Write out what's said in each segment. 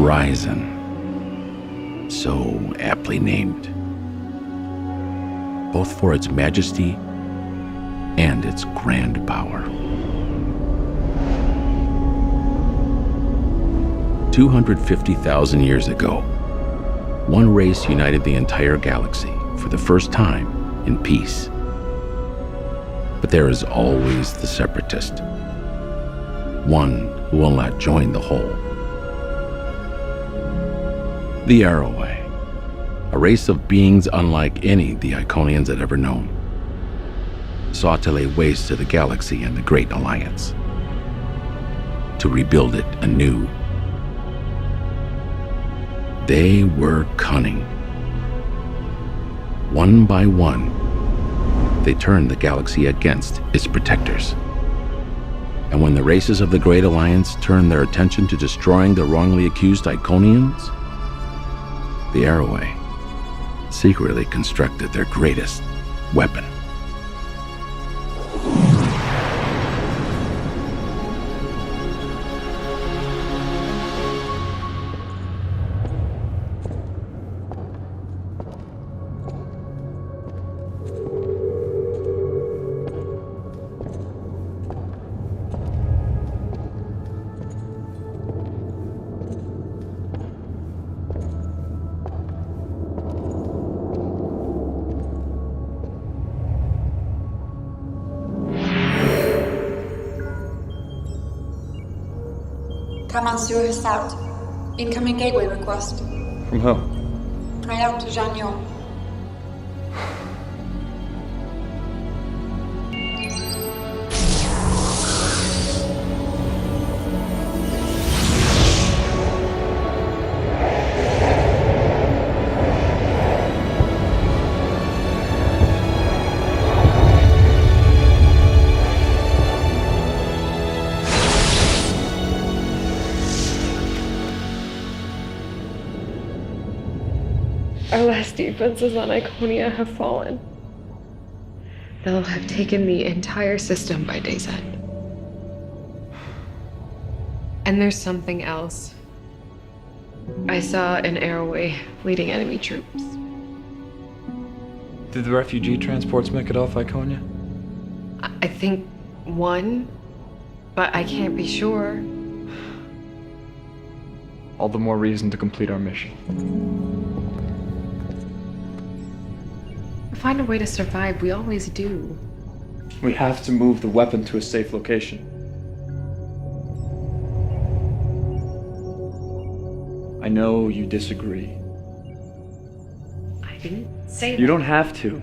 Horizon, so aptly named, both for its majesty and its grand power. 250,000 years ago, one race united the entire galaxy for the first time in peace. But there is always the separatist, one who will not join the whole. The Arrowway, a race of beings unlike any the Iconians had ever known, sought to lay waste to the galaxy and the Great Alliance, to rebuild it anew. They were cunning. One by one, they turned the galaxy against its protectors. And when the races of the Great Alliance turned their attention to destroying the wrongly accused Iconians, the Arrowway secretly constructed their greatest weapon. Command Stewardess out. Incoming gateway request. From who? Right out to Janyo. Our last defenses on Iconia have fallen. They'll have taken the entire system by day's end. And there's something else. I saw an Arrowway leading enemy troops. Did the refugee transports make it off Iconia? I think one, but I can't be sure. All the more reason to complete our mission. Find a way to survive, we always do. We have to move the weapon to a safe location. I know you disagree. I didn't say that. You don't have to.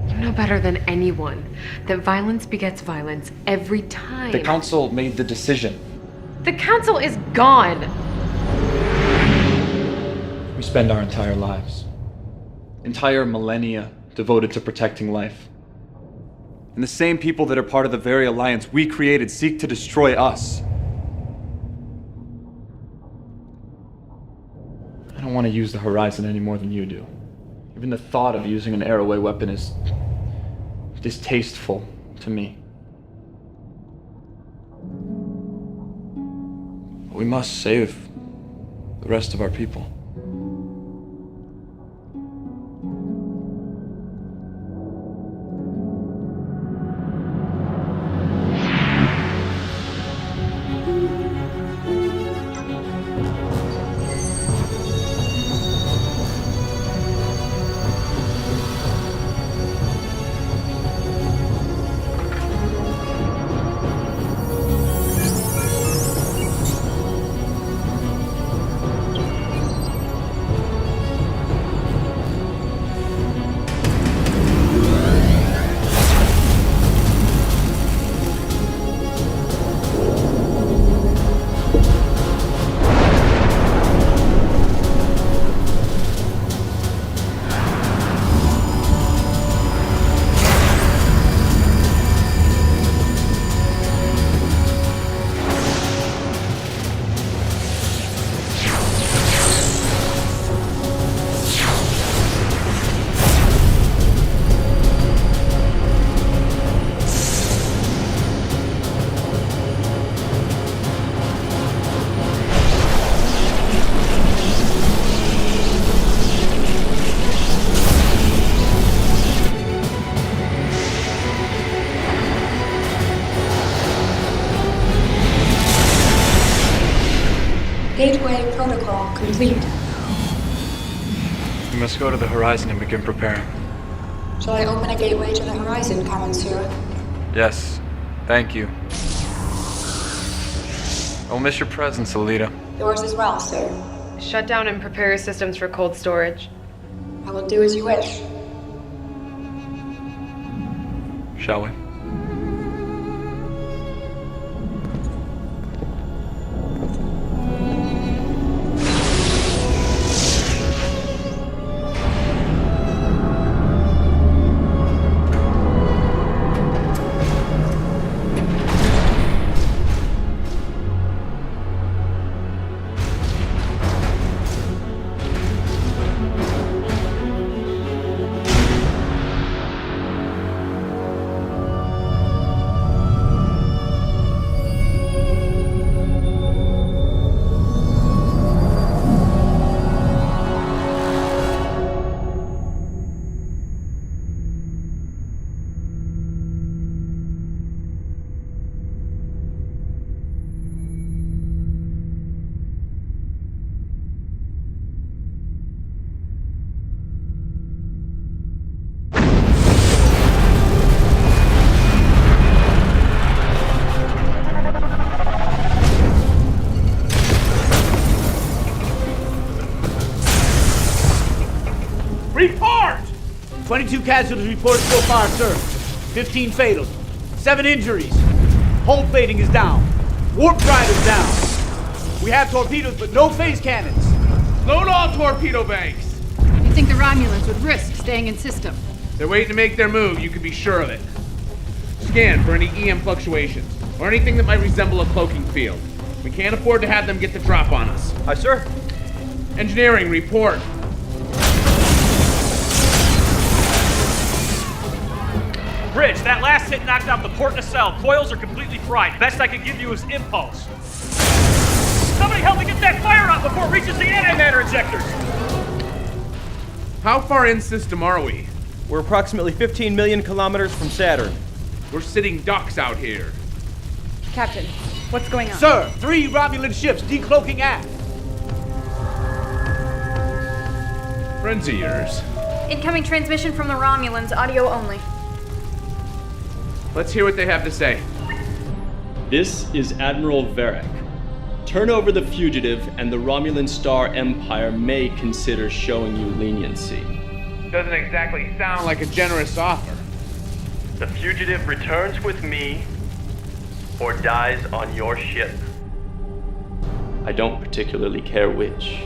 You know better than anyone that violence begets violence every time. The Council made the decision. The Council is gone! We spend our entire lives, entire millennia, devoted to protecting life. And the same people that are part of the very alliance we created seek to destroy us. I don't want to use the Horizon any more than you do. Even the thought of using an Arrowway weapon is distasteful to me. But we must save the rest of our people. complete. We must go to the horizon and begin preparing. Shall I open a gateway to the horizon, Monsieur? Yes, thank you. I'll miss your presence, Alita. Yours as well, sir. Shut down and prepare your systems for cold storage. I will do as you wish. Shall we? Report! 22 casualties reported so far, sir. 15 fatal. 7 injuries. Hull plating is down. Warp drive is down. We have torpedoes, but no phase cannons. Load all torpedo banks. You think the Romulans would risk staying in system? They're waiting to make their move, you can be sure of it. Scan for any EM fluctuations, or anything that might resemble a cloaking field. We can't afford to have them get the drop on us. Aye, sir. Engineering, report. Bridge, that last hit knocked out the port nacelle. Coils are completely fried. Best I can give you is impulse. Somebody help me get that fire out before it reaches the antimatter injectors! How far in system are we? We're approximately 15 million kilometers from Saturn. We're sitting ducks out here. Captain, what's going on? Sir, 3 Romulan ships decloaking aft. Friends of yours. Incoming transmission from the Romulans, audio only. Let's hear what they have to say. This is Admiral Varek. Turn over the fugitive, and the Romulan Star Empire may consider showing you leniency. Doesn't exactly sound like a generous offer. The fugitive returns with me, or dies on your ship. I don't particularly care which.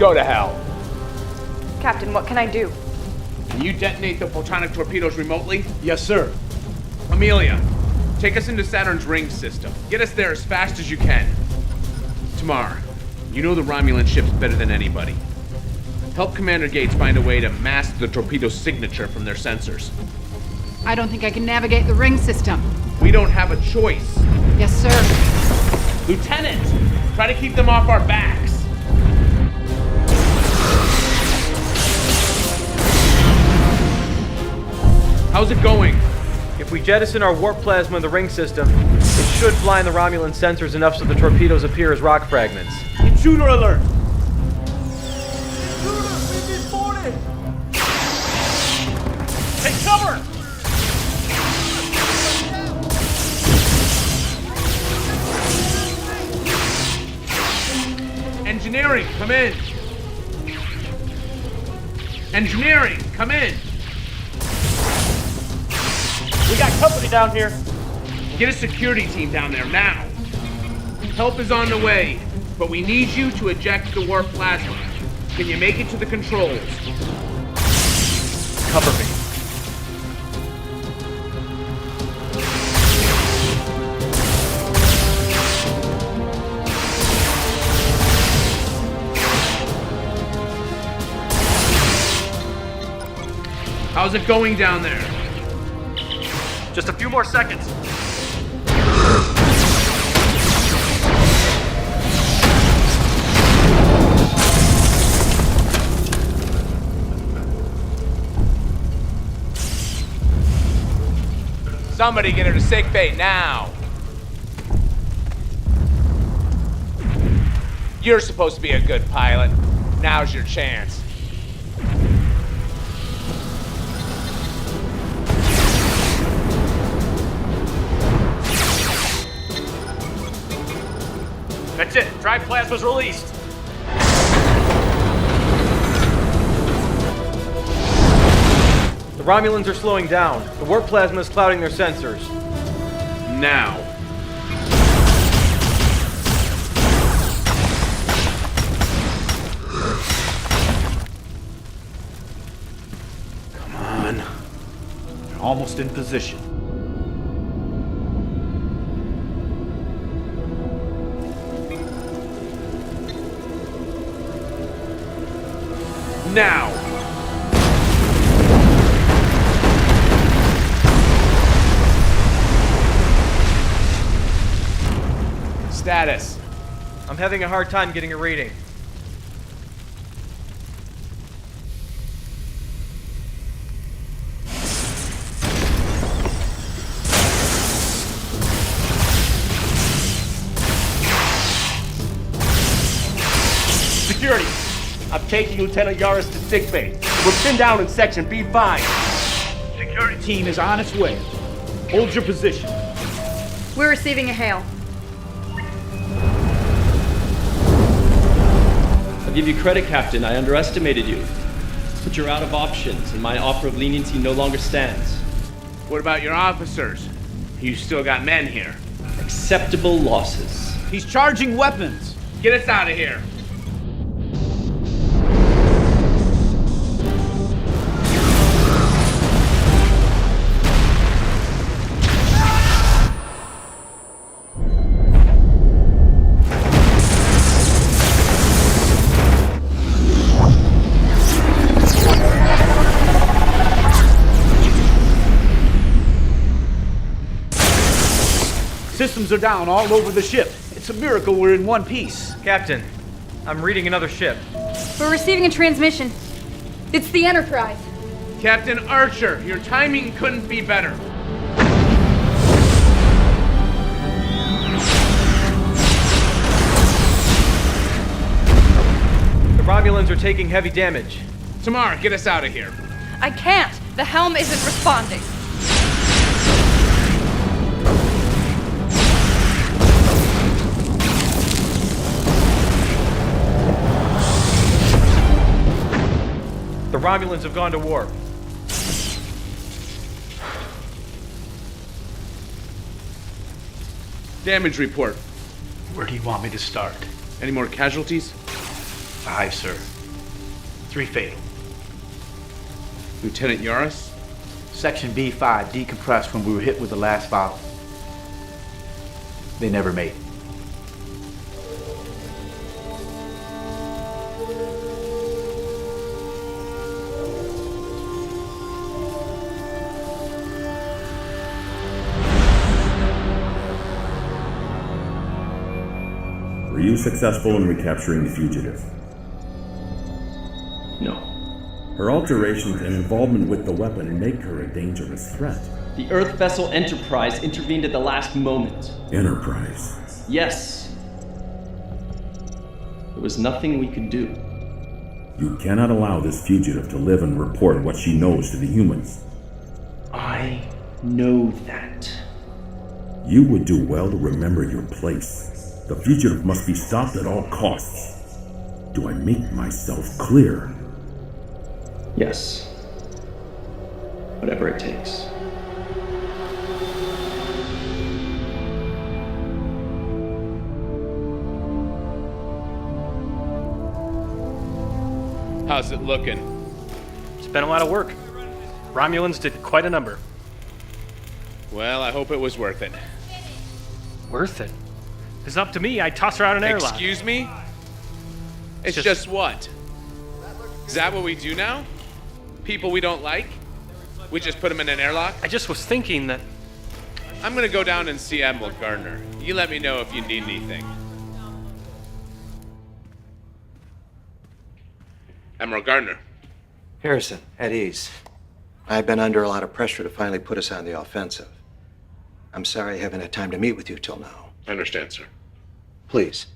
Go to hell. Captain, what can I do? Can you detonate the photonic torpedoes remotely? Yes, sir. Amelia, take us into Saturn's ring system. Get us there as fast as you can. Tamar, you know the Romulan ships better than anybody. Help Commander Gates find a way to mask the torpedo signature from their sensors. I don't think I can navigate the ring system. We don't have a choice. Yes, sir. Lieutenant, try to keep them off our backs. How's it going? If we jettison our warp plasma in the ring system, it should blind the Romulan sensors enough so the torpedoes appear as rock fragments. Intruder alert. Take cover! Engineering, come in. Engineering, come in. We got company down here. Get a security team down there now. Help is on the way, but we need you to eject the warp plasma. Can you make it to the controls? Cover me. How's it going down there? Just a few more seconds. Somebody get her to sick bay now. You're supposed to be a good pilot. Now's your chance. That's it. Drive plasma's released. The Romulans are slowing down. The warp plasma is clouding their sensors. Now. Come on. They're almost in position. Now. Status. I'm having a hard time getting a reading. Security, I'm taking Lieutenant Yaris to sickbay. We're pinned down in section B5. Security team is on its way. Hold your position. We're receiving a hail. I'll give you credit, Captain. I underestimated you. But you're out of options, and my offer of leniency no longer stands. What about your officers? You still got men here. Acceptable losses. He's charging weapons. Get us out of here. Systems are down all over the ship. It's a miracle we're in one piece. Captain, I'm reading another ship. We're receiving a transmission. It's the Enterprise. Captain Archer, your timing couldn't be better. The Romulans are taking heavy damage. Tamar, get us out of here. I can't. The helm isn't responding. The Romulans have gone to warp. Damage report. Where do you want me to start? Any more casualties? 5, sir. 3 fatal. Lieutenant Yaris? Section B5 decompressed when we were hit with the last valve. They never made it. Were you successful in recapturing the fugitive? No. Her alterations and involvement with the weapon make her a dangerous threat. The Earth vessel Enterprise intervened at the last moment. Enterprise? Yes. There was nothing we could do. You cannot allow this fugitive to live and report what she knows to the humans. I know that. You would do well to remember your place. The fugitive must be stopped at all costs. Do I make myself clear? Yes. Whatever it takes. How's it looking? It's been a lot of work. Romulans did quite a number. Well, I hope it was worth it. Worth it? It's up to me. I'd toss her out an airlock. Excuse me? It's just what? Is that what we do now? People we don't like? We just put them in an airlock? I just was thinking that... I'm gonna go down and see Admiral Gardner. You let me know if you need anything. Admiral Gardner. Harrison, at ease. I've been under a lot of pressure to finally put us on the offensive. I'm sorry I haven't had time to meet with you till now. I understand, sir. Please.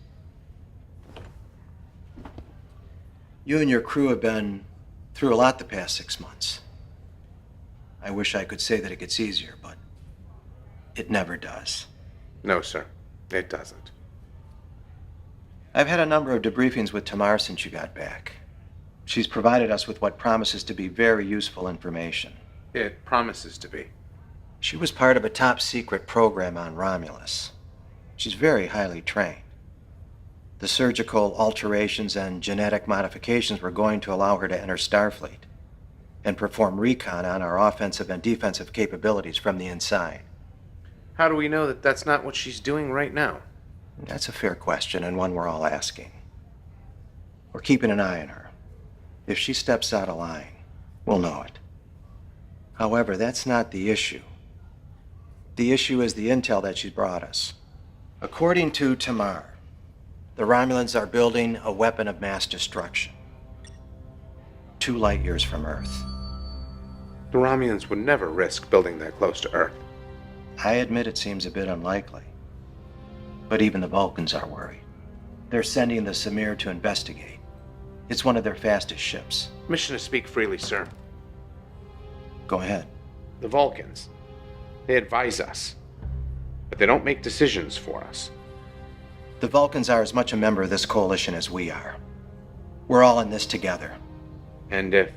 You and your crew have been through a lot the past 6 months. I wish I could say that it gets easier, but it never does. No, sir. It doesn't. I've had a number of debriefings with Tamar since you got back. She's provided us with what promises to be very useful information. It promises to be. She was part of a top-secret program on Romulus. She's very highly trained. The surgical alterations and genetic modifications were going to allow her to enter Starfleet and perform recon on our offensive and defensive capabilities from the inside. How do we know that that's not what she's doing right now? That's a fair question, and one we're all asking. We're keeping an eye on her. If she steps out of line, we'll know it. However, that's not the issue. The issue is the intel that she's brought us. According to Tamar, the Romulans are building a weapon of mass destruction. 2 light years from Earth. The Romulans would never risk building that close to Earth. I admit it seems a bit unlikely. But even the Vulcans are worried. They're sending the Samir to investigate. It's one of their fastest ships. Mission to speak freely, sir. Go ahead. The Vulcans. They advise us. But they don't make decisions for us. The Vulcans are as much a member of this coalition as we are. We're all in this together. And if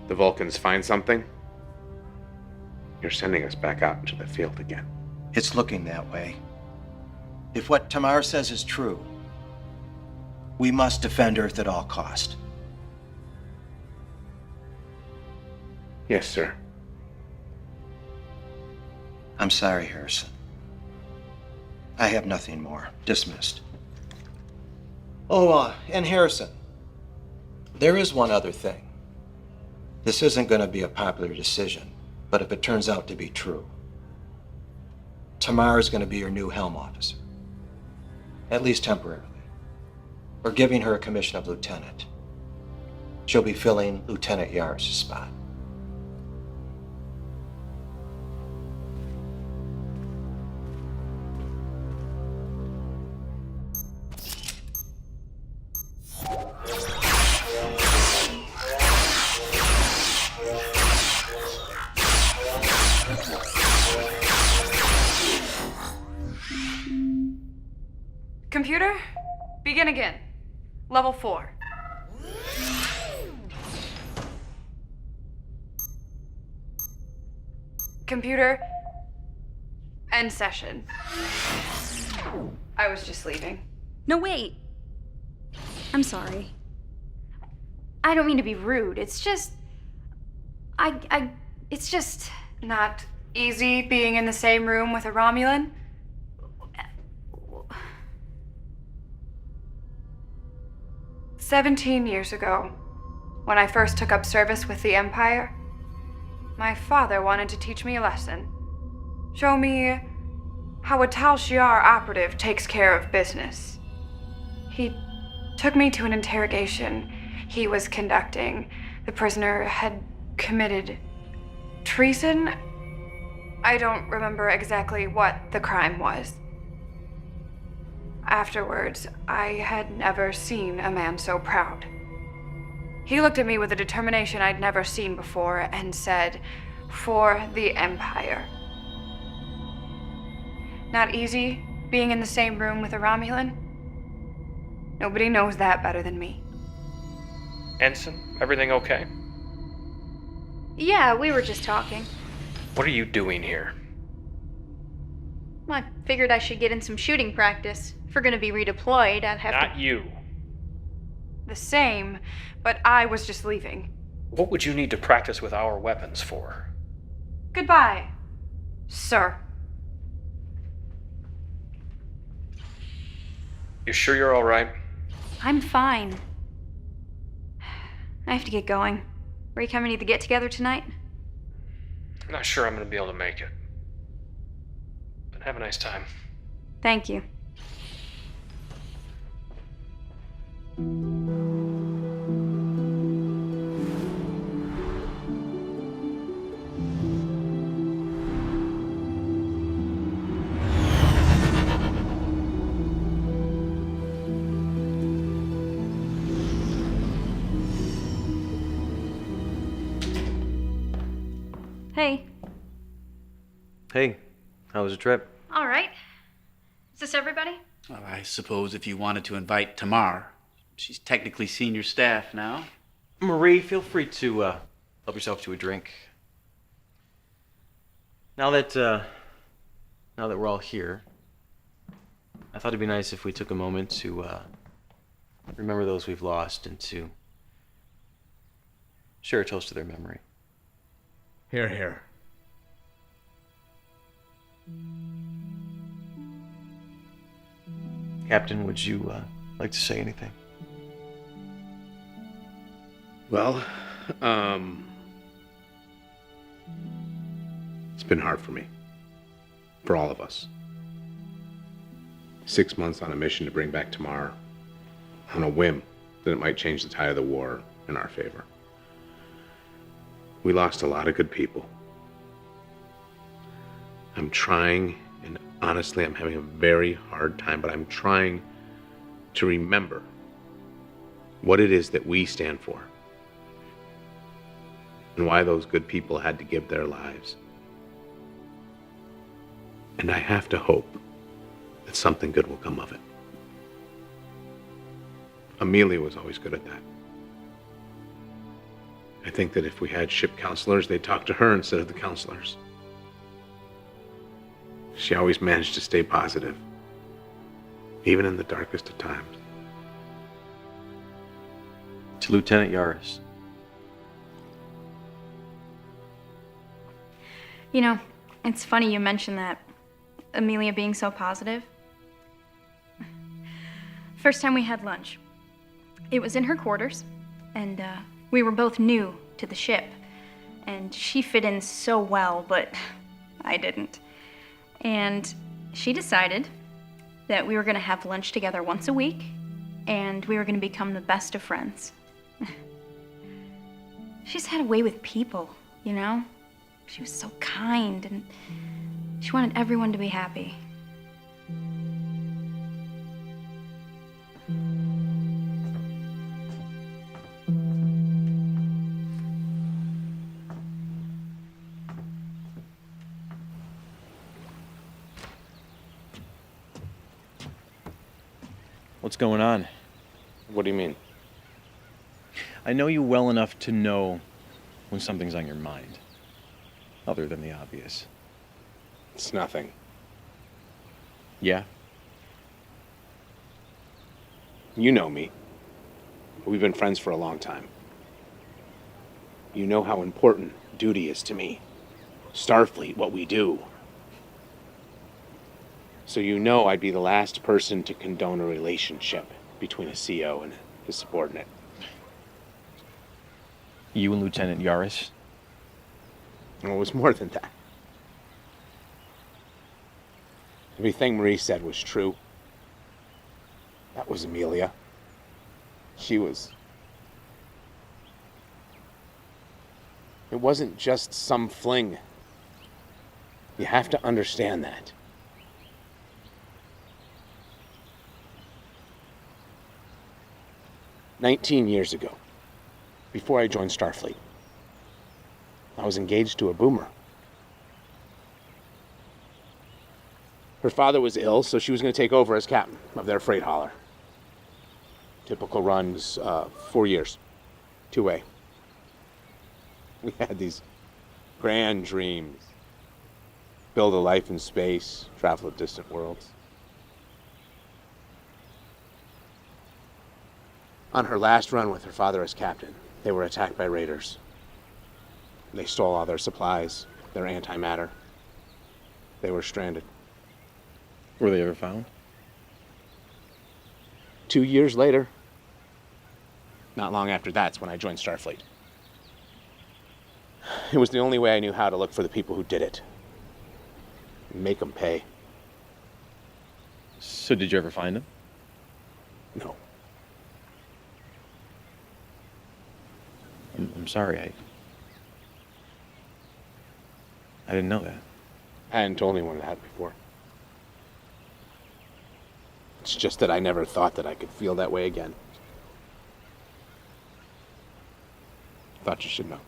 the Vulcans find something, you're sending us back out into the field again. It's looking that way. If what Tamar says is true, we must defend Earth at all cost. Yes, sir. I'm sorry, Harrison. I have nothing more. Dismissed. Oh, and Harrison, there is one other thing. This isn't going to be a popular decision, but if it turns out to be true, Tamar is going to be your new helm officer. At least temporarily. We're giving her a commission of lieutenant. She'll be filling Lieutenant Yaris' spot. Computer, begin again. Level 4. Computer, end session. I was just leaving. No, wait. I'm sorry. I don't mean to be rude. It's just... It's just not easy being in the same room with a Romulan. 17 years ago, when I first took up service with the Empire, my father wanted to teach me a lesson. Show me how a Tal Shiar operative takes care of business. He took me to an interrogation he was conducting. The prisoner had committed treason. I don't remember exactly what the crime was. Afterwards, I had never seen a man so proud. He looked at me with a determination I'd never seen before and said, "For the Empire." Not easy being in the same room with a Romulan. Nobody knows that better than me. Ensign, everything okay? Yeah, we were just talking. What are you doing here? I figured I should get in some shooting practice. If we're gonna be redeployed, I'd have Not you. The same, but I was just leaving. What would you need to practice with our weapons for? Goodbye, sir. You sure you're all right? I'm fine. I have to get going. Are you coming to the get-together tonight? I'm not sure I'm going to be able to make it. But have a nice time. Thank you. Hey. Hey, how was the trip? All right. Is this everybody? Well, I suppose if you wanted to invite Tamar. She's technically senior staff now. Marie, feel free to help yourself to a drink. Now that we're all here, I thought it'd be nice if we took a moment to remember those we've lost and to share a toast to their memory. Here, here. Captain, would you like to say anything? Well, it's been hard for me. For all of us. 6 months on a mission to bring back Tamar on a whim that it might change the tide of the war in our favor. We lost a lot of good people. I'm trying, and honestly, I'm having a very hard time, but I'm trying to remember what it is that we stand for and why those good people had to give their lives. And I have to hope that something good will come of it. Amelia was always good at that. I think that if we had ship counselors, they'd talk to her instead of the counselors. She always managed to stay positive, even in the darkest of times. To Lieutenant Yaris. You know, it's funny you mention that. Amelia being so positive. First time we had lunch. It was in her quarters, and we were both new to the ship. And she fit in so well, but I didn't. And she decided that we were gonna have lunch together once a week, and we were gonna become the best of friends. She's had a way with people, you know? She was so kind, and she wanted everyone to be happy. What's going on? What do you mean? I know you well enough to know when something's on your mind, other than the obvious. It's nothing. Yeah? You know me. We've been friends for a long time. You know how important duty is to me. Starfleet, what we do. So you know I'd be the last person to condone a relationship between a CO and his subordinate. You and Lieutenant Yaris? Well, it was more than that. Everything Marie said was true. That was Amelia. She was... It wasn't just some fling. You have to understand that. "19 years ago, before I joined Starfleet, I was engaged to a boomer. Her father was ill, so she was going to take over as captain of their freight hauler. Typical runs, 4 years, 2A. We had these grand dreams. Build a life in space, travel to distant worlds. On her last run with her father as captain, they were attacked by raiders. They stole all their supplies, their antimatter. They were stranded. Were they ever found? 2 years later, not long after that's when I joined Starfleet. It was the only way I knew how to look for the people who did it. Make them pay. So did you ever find them? No. I'm sorry, I didn't know that. I hadn't told anyone that before. It's just that I never thought that I could feel that way again. Thought you should know.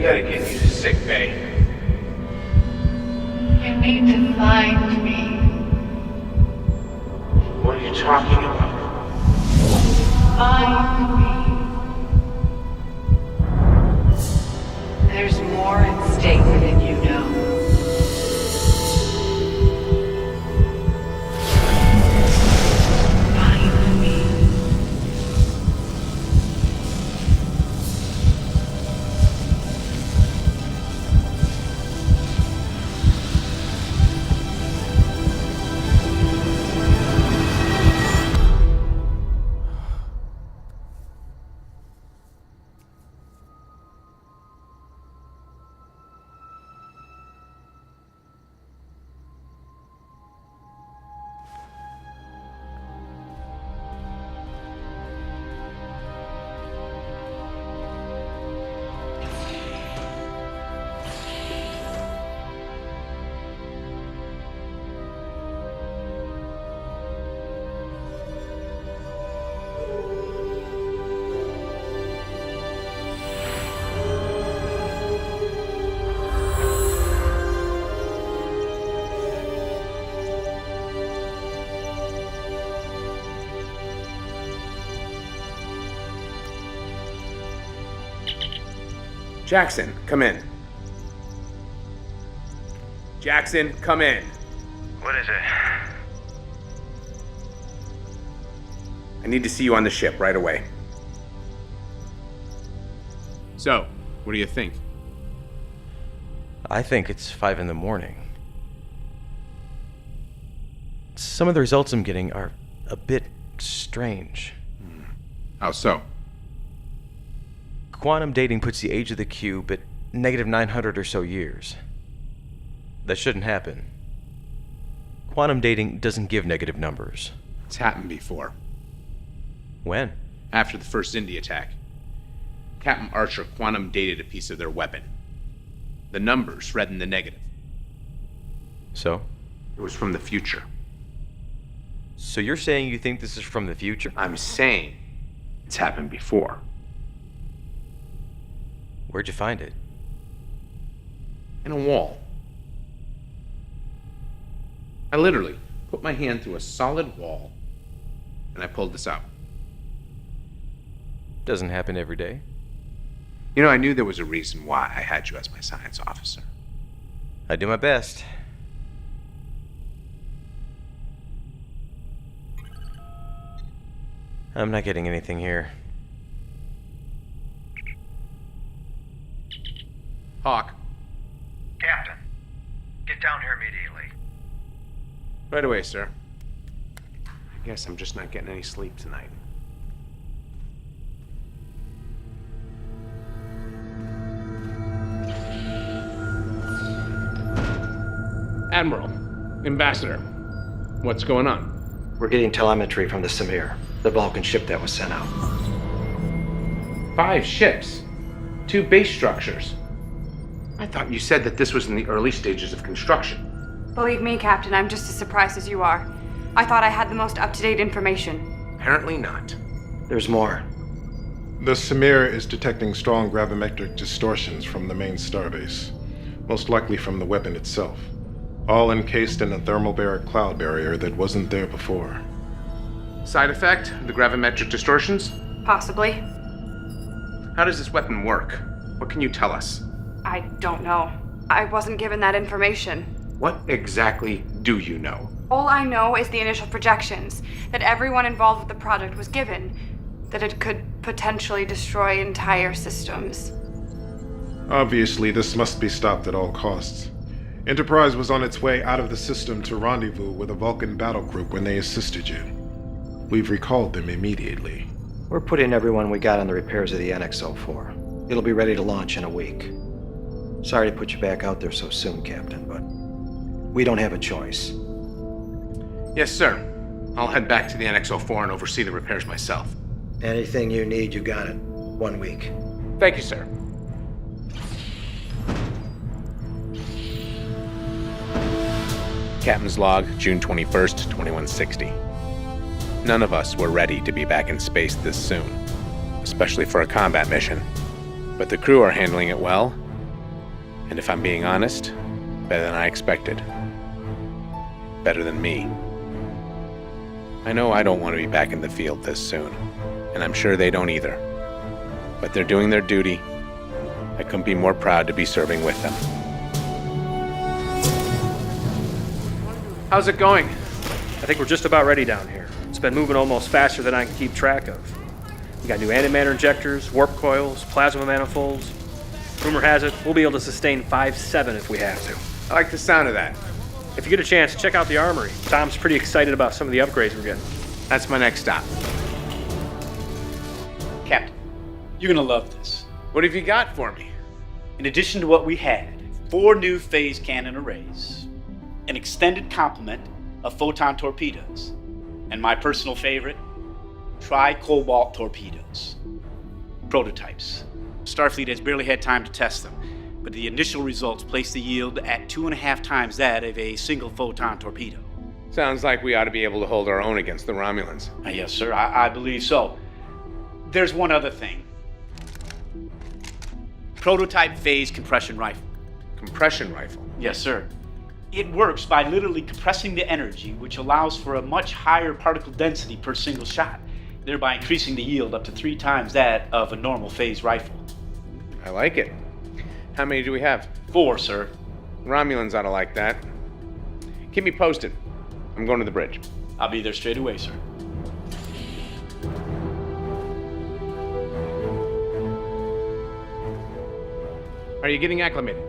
gotta get you to sick bay. You need to find me. What are you talking about? Find me. There's more at stake than you know. Find me. Jackson, come in. Jackson, come in. What is it? I need to see you on the ship right away. So, what do you think? I think it's 5 in the morning. Some of the results I'm getting are a bit strange. How so? Quantum dating puts the age of the cube at negative 900 or so years. That shouldn't happen. Quantum dating doesn't give negative numbers. It's happened before. When? After the first Indy attack. Captain Archer quantum dated a piece of their weapon. The numbers read in the negative. So? It was from the future. So you're saying you think this is from the future? I'm saying it's happened before. Where'd you find it? In a wall. I literally put my hand through a solid wall and I pulled this out. Doesn't happen every day. You know, I knew there was a reason why I had you as my science officer. I do my best. I'm not getting anything here. Hawk. Captain, get down here immediately. Right away, sir. I guess I'm just not getting any sleep tonight. Admiral, Ambassador, what's going on? We're getting telemetry from the Samir, the Vulcan ship that was sent out. 5 ships. 2 base structures. I thought you said that this was in the early stages of construction. Believe me, Captain, I'm just as surprised as you are. I thought I had the most up-to-date information. Apparently not. There's more. The Samir is detecting strong gravimetric distortions from the main starbase, most likely from the weapon itself, all encased in a thermobaric cloud barrier that wasn't there before. Side effect of the gravimetric distortions? Possibly. How does this weapon work? What can you tell us? I don't know. I wasn't given that information. What exactly do you know? All I know is the initial projections, that everyone involved with the project was given, that it could potentially destroy entire systems. Obviously, this must be stopped at all costs. Enterprise was on its way out of the system to rendezvous with a Vulcan battle group when they assisted you. We've recalled them immediately. We're putting everyone we got on the repairs of the NX-04. It'll be ready to launch in a week. Sorry to put you back out there so soon, Captain, but we don't have a choice. Yes, sir. I'll head back to the NX-04 and oversee the repairs myself. Anything you need, you got it. 1 week. Thank you, sir. Captain's log, June 21st, 2160. None of us were ready to be back in space this soon, especially for a combat mission. But the crew are handling it well, And if I'm being honest, better than I expected. Better than me. I know I don't want to be back in the field this soon, and I'm sure they don't either. But they're doing their duty. I couldn't be more proud to be serving with them. How's it going? I think we're just about ready down here. It's been moving almost faster than I can keep track of. We got new antimatter injectors, warp coils, plasma manifolds. Rumor has it, we'll be able to sustain 5-7 if we have to. I like the sound of that. If you get a chance, check out the armory. Tom's pretty excited about some of the upgrades we're getting. That's my next stop. Captain, you're gonna love this. What have you got for me? In addition to what we had, 4 new phase cannon arrays, an extended complement of photon torpedoes, and my personal favorite, tri-cobalt torpedoes. Prototypes. Starfleet has barely had time to test them, but the initial results place the yield at 2.5 times that of a single photon torpedo. Sounds like we ought to be able to hold our own against the Romulans. Yes, sir, I believe so. There's one other thing. Prototype phase compression rifle. Compression rifle? Yes, sir. It works by literally compressing the energy, which allows for a much higher particle density per single shot, thereby increasing the yield up to 3 times that of a normal phase rifle. I like it. How many do we have? 4, sir. Romulans ought to like that. Keep me posted. I'm going to the bridge. I'll be there straight away, sir. Are you getting acclimated?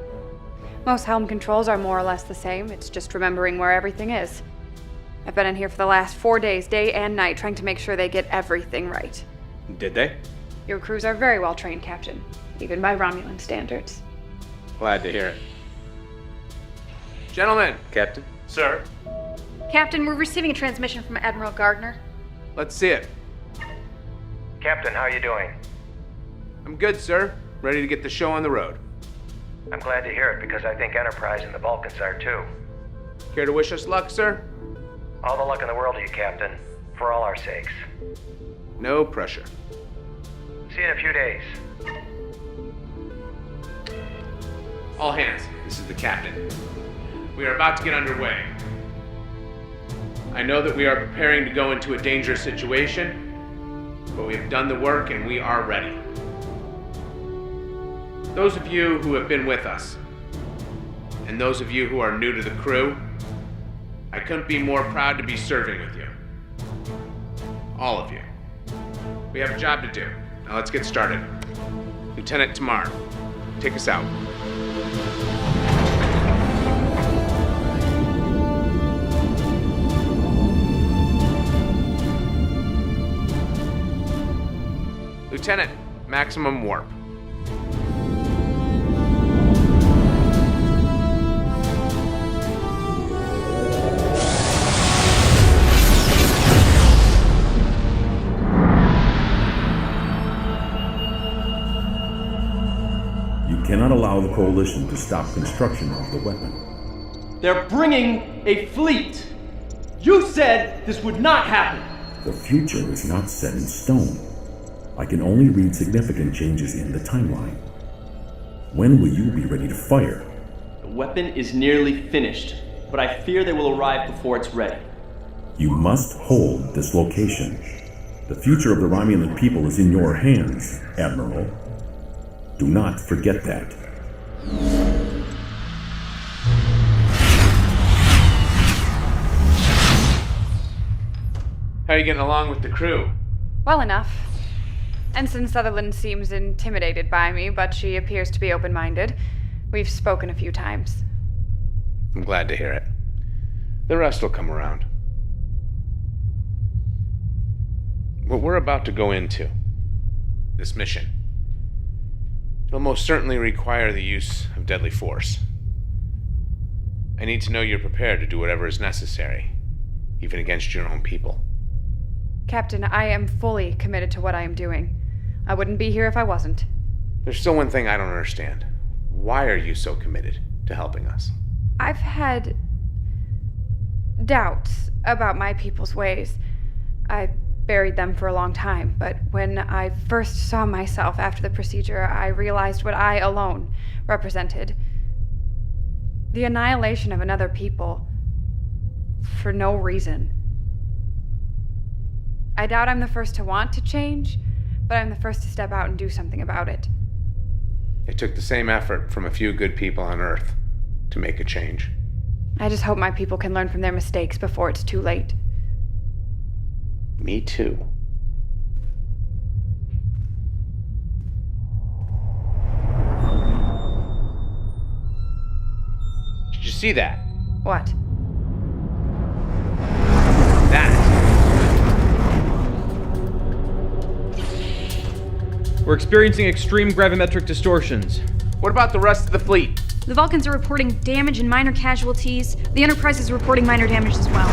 Most helm controls are more or less the same. It's just remembering where everything is. I've been in here for the last 4 days, day and night, trying to make sure they get everything right. Did they? Your crews are very well trained, Captain, even by Romulan standards. Glad to hear it. Gentlemen. Captain? Sir? Captain, we're receiving a transmission from Admiral Gardner. Let's see it. Captain, how are you doing? I'm good, sir. Ready to get the show on the road. I'm glad to hear it because I think Enterprise and the Vulcans are too. Care to wish us luck, sir? All the luck in the world to you, Captain. For all our sakes. No pressure. See you in a few days. All hands, this is the captain. We are about to get underway. I know that we are preparing to go into a dangerous situation, but we have done the work and we are ready. Those of you who have been with us, and those of you who are new to the crew, I couldn't be more proud to be serving with you. All of you. We have a job to do. Now let's get started. Lieutenant Tamar, take us out. Lieutenant, maximum warp. You cannot allow the Coalition to stop construction of the weapon. They're bringing a fleet. You said this would not happen. The future is not set in stone. I can only read significant changes in the timeline. When will you be ready to fire? The weapon is nearly finished, but I fear they will arrive before it's ready. You must hold this location. The future of the Romulan people is in your hands, Admiral. Do not forget that. How are you getting along with the crew? Well enough. Ensign Sutherland seems intimidated by me, but she appears to be open-minded. We've spoken a few times. I'm glad to hear it. The rest will come around. What we're about to go into, this mission, it'll most certainly require the use of deadly force. I need to know you're prepared to do whatever is necessary, even against your own people. Captain, I am fully committed to what I am doing. I wouldn't be here if I wasn't. There's still one thing I don't understand. Why are you so committed to helping us? I've had doubts about my people's ways. I buried them for a long time, but when I first saw myself after the procedure, I realized what I alone represented. The annihilation of another people. For no reason. I doubt I'm the first to want to change, but I'm the first to step out and do something about it. It took the same effort from a few good people on Earth to make a change. I just hope my people can learn from their mistakes before it's too late. Me too. Did you see that? What? We're experiencing extreme gravimetric distortions. What about the rest of the fleet? The Vulcans are reporting damage and minor casualties. The Enterprise is reporting minor damage as well.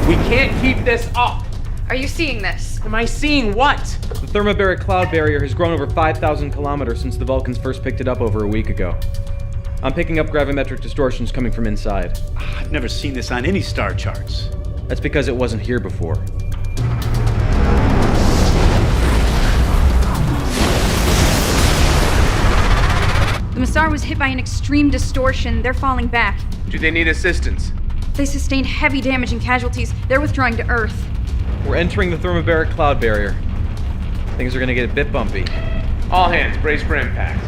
We can't keep this up! Are you seeing this? Am I seeing what? The thermobaric cloud barrier has grown over 5,000 kilometers since the Vulcans first picked it up over a week ago. I'm picking up gravimetric distortions coming from inside. I've never seen this on any star charts. That's because it wasn't here before. The Massar was hit by an extreme distortion. They're falling back. Do they need assistance? They sustained heavy damage and casualties. They're withdrawing to Earth. We're entering the thermobaric cloud barrier. Things are gonna get a bit bumpy. All hands, brace for impact.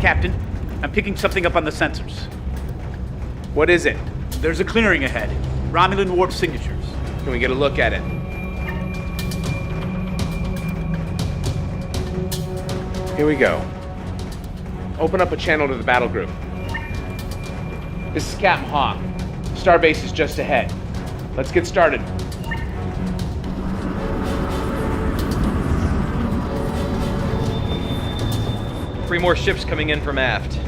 Captain, I'm picking something up on the sensors. What is it? There's a clearing ahead. Romulan warp signatures. Can we get a look at it? Here we go. Open up a channel to the battle group. This is Captain Hawk. Starbase is just ahead. Let's get started. Three more ships coming in from aft.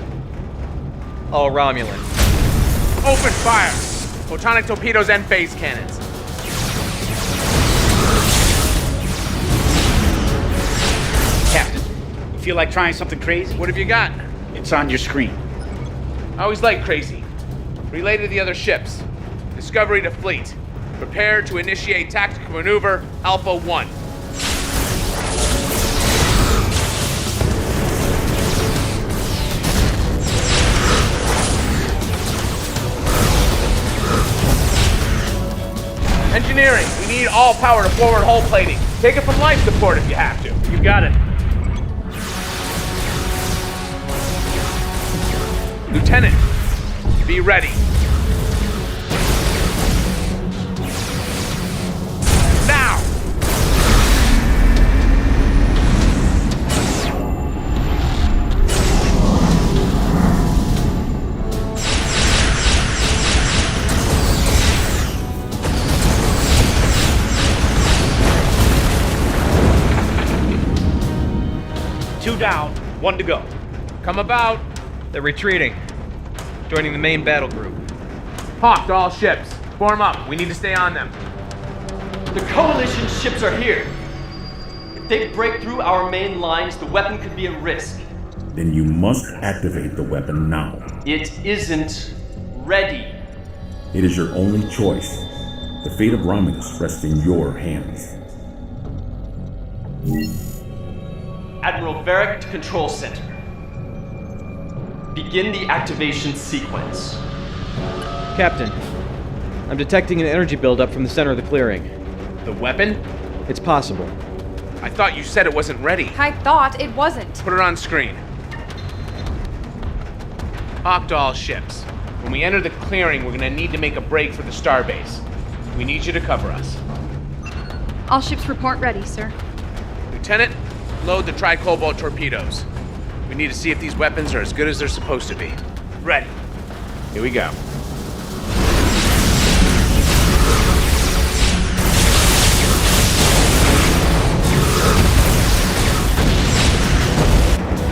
All Romulan. Open fire! Photonic torpedoes and phase cannons. Captain, you feel like trying something crazy? What have you got? It's on your screen. I always like crazy. Relay to the other ships. Discovery to fleet. Prepare to initiate tactical maneuver Alpha 1. Engineering, we need all power to forward hull plating. Take it from life support if you have to. You got it. Lieutenant, be ready. Now! Two down, one to go. Come about. They're retreating. Joining the main battle group. Hawk to all ships. Form up. We need to stay on them. The Coalition ships are here. If they break through our main lines, the weapon could be at risk. Then you must activate the weapon now. It isn't ready. It is your only choice. The fate of Romulus rests in your hands. Admiral Varric to Control Center. Begin the activation sequence. Captain, I'm detecting an energy buildup from the center of the clearing. The weapon? It's possible. I thought you said it wasn't ready. I thought it wasn't. Put it on screen. Hawk to all ships. When we enter the clearing, we're gonna need to make a break for the starbase. We need you to cover us. All ships report ready, sir. Lieutenant, load the tri-cobalt torpedoes. We need to see if these weapons are as good as they're supposed to be. Ready. Here we go.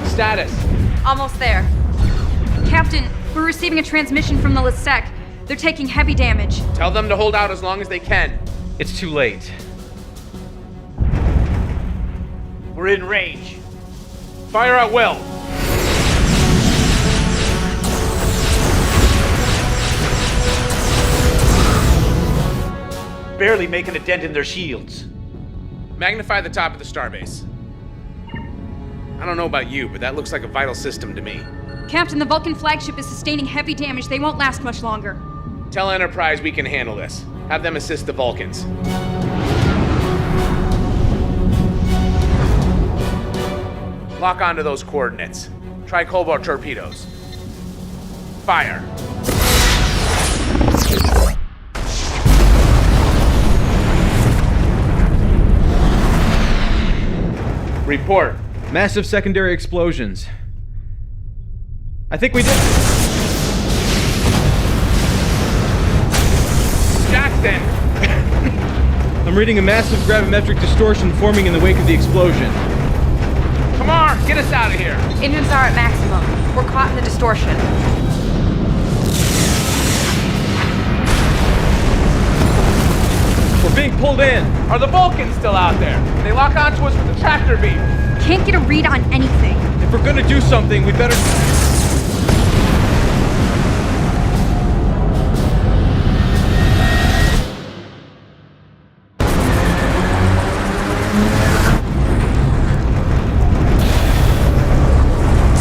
Status. Almost there. Captain, we're receiving a transmission from the Lasek. They're taking heavy damage. Tell them to hold out as long as they can. It's too late. We're in range. Fire at will. barely making a dent in their shields. Magnify the top of the starbase. I don't know about you, but that looks like a vital system to me. Captain, the Vulcan flagship is sustaining heavy damage. They won't last much longer. Tell Enterprise we can handle this. Have them assist the Vulcans. Lock onto those coordinates. Try cobalt torpedoes. Fire. Report. Massive secondary explosions. I think we did. Jackson! I'm reading a massive gravimetric distortion forming in the wake of the explosion. Come on, get us out of here. Engines are at maximum. We're caught in the distortion. We're being pulled in. Are the Vulcans still out there? They lock onto us with the tractor beam. Can't get a read on anything. If we're gonna do something, we better...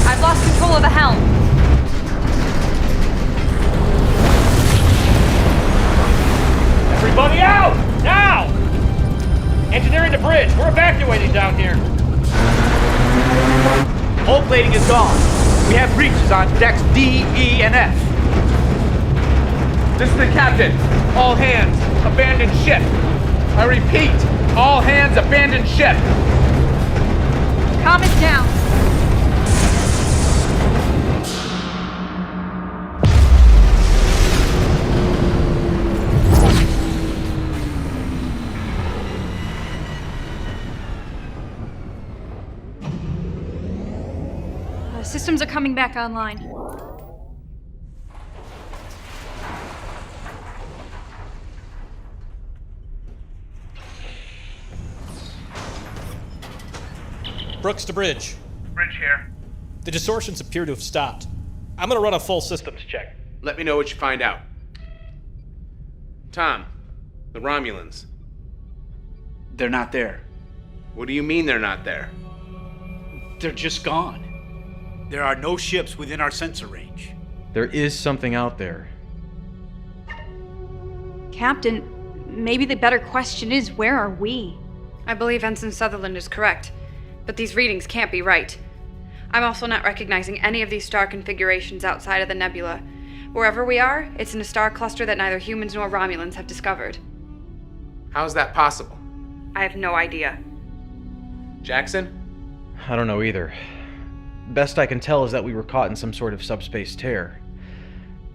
I've lost control of the helm. Everybody out! Now! Engineering the bridge. We're evacuating down here. Hull plating is gone. We have breaches on decks D, E, and F. This is the captain. All hands, abandon ship. I repeat, all hands, abandon ship. Calm it down. Systems are coming back online. Brooks to bridge. Bridge here. The distortions appear to have stopped. I'm gonna run a full systems check. Let me know what you find out. Tom, the Romulans. They're not there. What do you mean they're not there? They're just gone. There are no ships within our sensor range. There is something out there. Captain, maybe the better question is, where are we? I believe Ensign Sutherland is correct, but these readings can't be right. I'm also not recognizing any of these star configurations outside of the nebula. Wherever we are, it's in a star cluster that neither humans nor Romulans have discovered. How's that possible? I have no idea. Jackson? I don't know either. Best I can tell is that we were caught in some sort of subspace tear.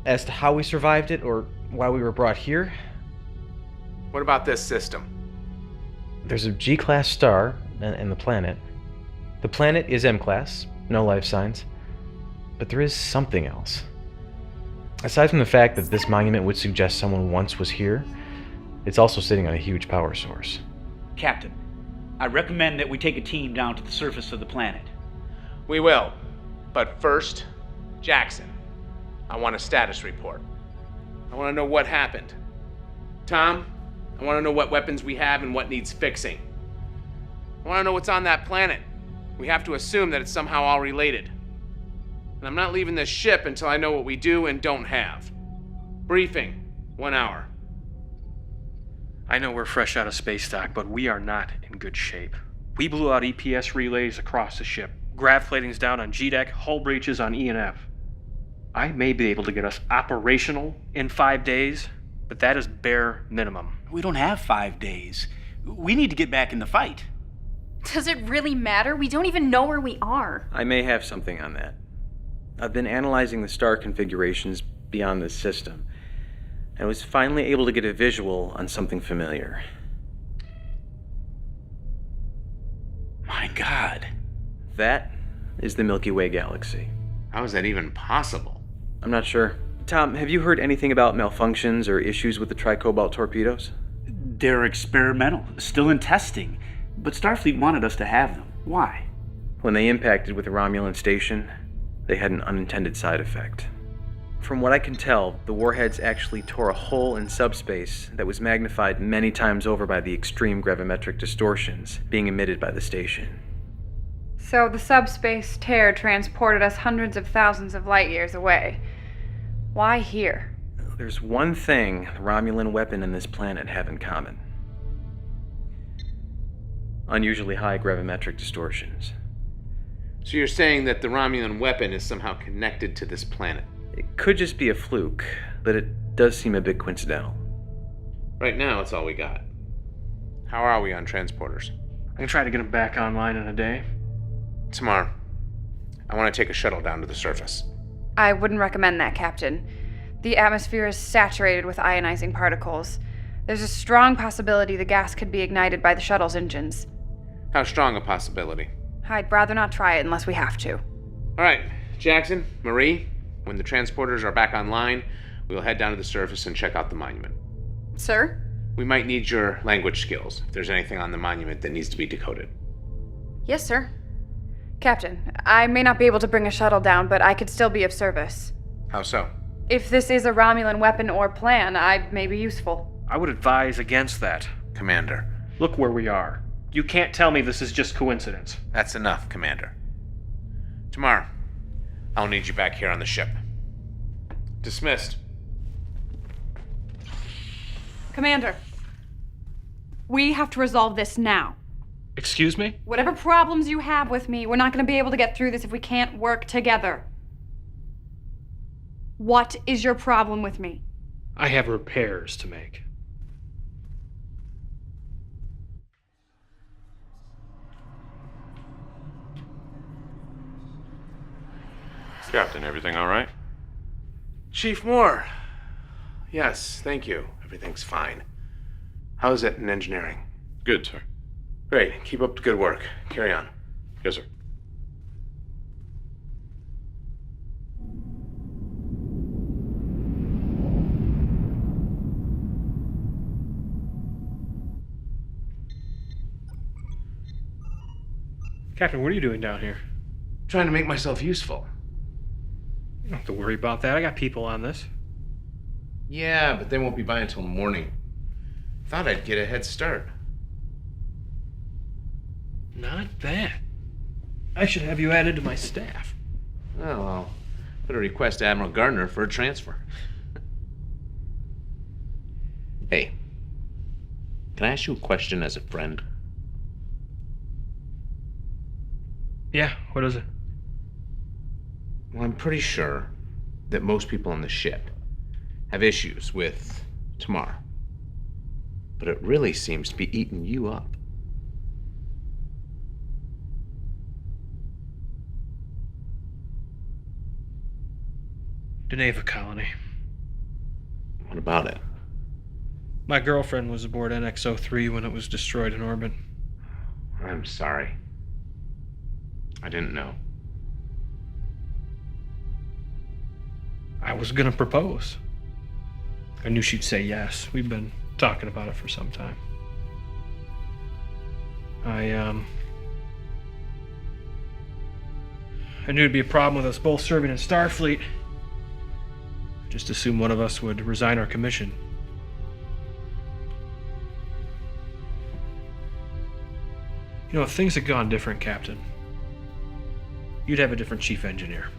As to how we survived it, or why we were brought here... What about this system? There's a G-class star and the planet. The planet is M-class, no life signs. But there is something else. Aside from the fact that this monument would suggest someone once was here, it's also sitting on a huge power source. Captain, I recommend that we take a team down to the surface of the planet. We will. But first, Jackson, I want a status report. I want to know what happened. Tom, I want to know what weapons we have and what needs fixing. I want to know what's on that planet. We have to assume that it's somehow all related. And I'm not leaving this ship until I know what we do and don't have. Briefing, 1 hour. I know we're fresh out of space dock, but we are not in good shape. We blew out EPS relays across the ship. Grav plating's down on G-deck, hull breaches on E and F. I may be able to get us operational in 5 days, but that is bare minimum. We don't have 5 days. We need to get back in the fight. Does it really matter? We don't even know where we are. I may have something on that. I've been analyzing the star configurations beyond this system, and was finally able to get a visual on something familiar. My God. That is the Milky Way galaxy. How is that even possible? I'm not sure. Tom, have you heard anything about malfunctions or issues with the tricobalt torpedoes? They're experimental, still in testing, but Starfleet wanted us to have them. Why? When they impacted with the Romulan station, they had an unintended side effect. From what I can tell, the warheads actually tore a hole in subspace that was magnified many times over by the extreme gravimetric distortions being emitted by the station. So the subspace tear transported us hundreds of thousands of light years away. Why here? There's one thing the Romulan weapon and this planet have in common. Unusually high gravimetric distortions. So you're saying that the Romulan weapon is somehow connected to this planet? It could just be a fluke, but it does seem a bit coincidental. Right now, it's all we got. How are we on transporters? I can try to get them back online in a day. Tomorrow, I want to take a shuttle down to the surface. I wouldn't recommend that, Captain. The atmosphere is saturated with ionizing particles. There's a strong possibility the gas could be ignited by the shuttle's engines. How strong a possibility? I'd rather not try it unless we have to. All right, Jackson, Marie, when the transporters are back online, we'll head down to the surface and check out the monument. Sir? We might need your language skills if there's anything on the monument that needs to be decoded. Yes, sir. Captain, I may not be able to bring a shuttle down, but I could still be of service. How so? If this is a Romulan weapon or plan, I may be useful. I would advise against that. Commander. Look where we are. You can't tell me this is just coincidence. That's enough, Commander. Tomorrow, I'll need you back here on the ship. Dismissed. Commander, we have to resolve this now. Excuse me? Whatever problems you have with me, we're not going to be able to get through this if we can't work together. What is your problem with me? I have repairs to make. Captain, everything all right? Chief Moore. Yes, thank you. Everything's fine. How's it in engineering? Good, sir. Great. Keep up the good work. Carry on. Yes, sir. Captain, what are you doing down here? Trying to make myself useful. You don't have to worry about that. I got people on this. Yeah, but they won't be by until morning. Thought I'd get a head start. Not bad. I should have you added to my staff. Well, I'll put a request to Admiral Gardner for a transfer. Hey, can I ask you a question as a friend? Yeah, what is it? Well, I'm pretty sure that most people on the ship have issues with tomorrow. But it really seems to be eating you up. Deneva Colony. What about it? My girlfriend was aboard NX-03 when it was destroyed in orbit. I'm sorry. I didn't know. I was gonna propose. I knew she'd say yes. We've been talking about it for some time. I knew it'd be a problem with us both serving in Starfleet. Just assumed one of us would resign our commission. You know, if things had gone different, Captain, you'd have a different chief engineer.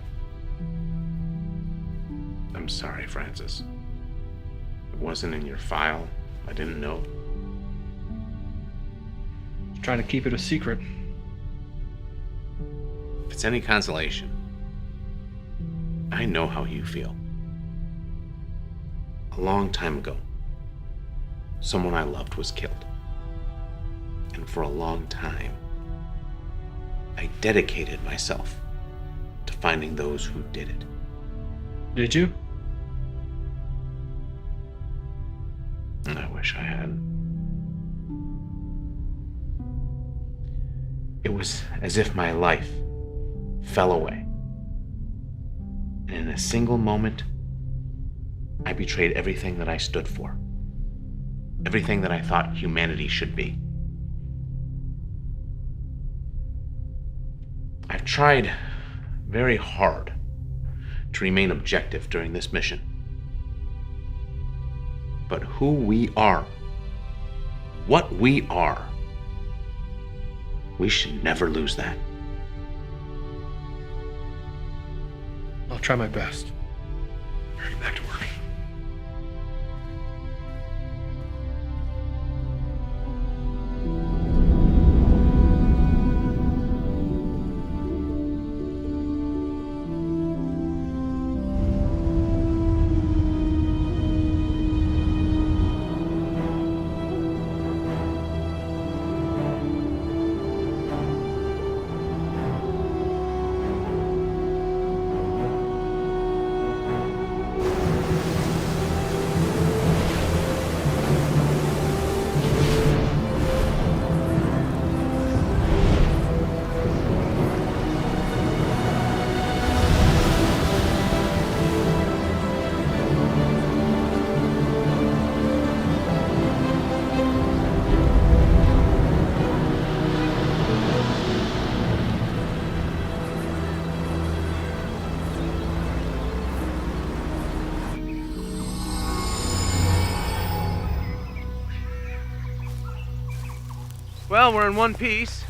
I'm sorry, Francis. It wasn't in your file. I didn't know. Just trying to keep it a secret. If it's any consolation, I know how you feel. A long time ago, someone I loved was killed. And for a long time, I dedicated myself to finding those who did it. Did you? I wish I had. It was as if my life fell away. And in a single moment, I betrayed everything that I stood for. Everything that I thought humanity should be. I've tried very hard to remain objective during this mission. But who we are, what we are, we should never lose that. I'll try my best. Hurry back to work. Well, we're in one piece.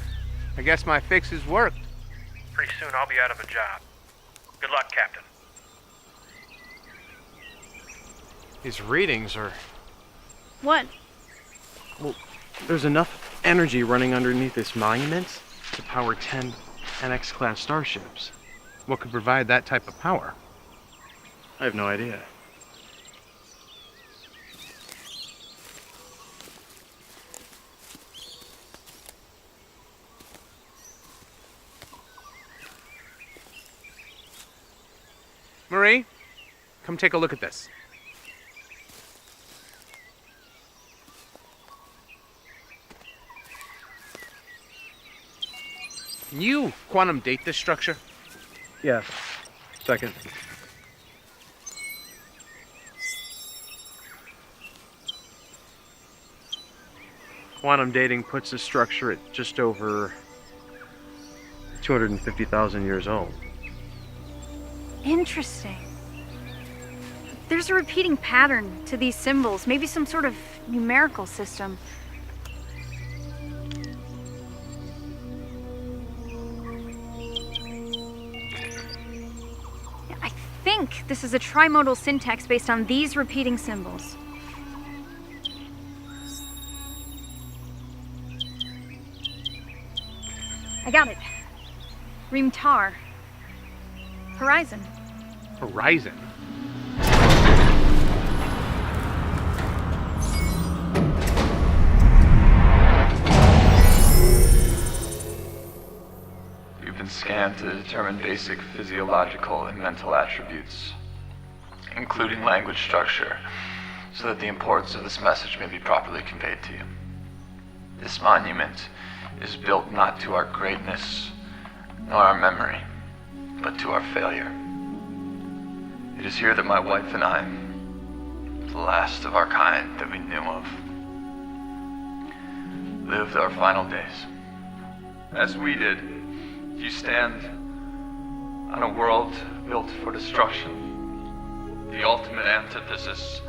I guess my fixes worked. Pretty soon I'll be out of a job. Good luck, Captain. These readings are... What? Well, there's enough energy running underneath this monument to power 10 NX-class starships. What could provide that type of power? I have no idea. Marie, come take a look at this. Can you quantum date this structure? Yeah. Second. Quantum dating puts the structure at just over 250,000 years old. Interesting. There's a repeating pattern to these symbols, maybe some sort of numerical system. I think this is a trimodal syntax based on these repeating symbols. I got it. Reemtar. Horizon. Horizon? You've been scanned to determine basic physiological and mental attributes, including language structure, so that the importance of this message may be properly conveyed to you. This monument is built not to our greatness, nor our memory, but to our failure. It is here that my wife and I, the last of our kind that we knew of, lived our final days. As we did, you stand on a world built for destruction, the ultimate antithesis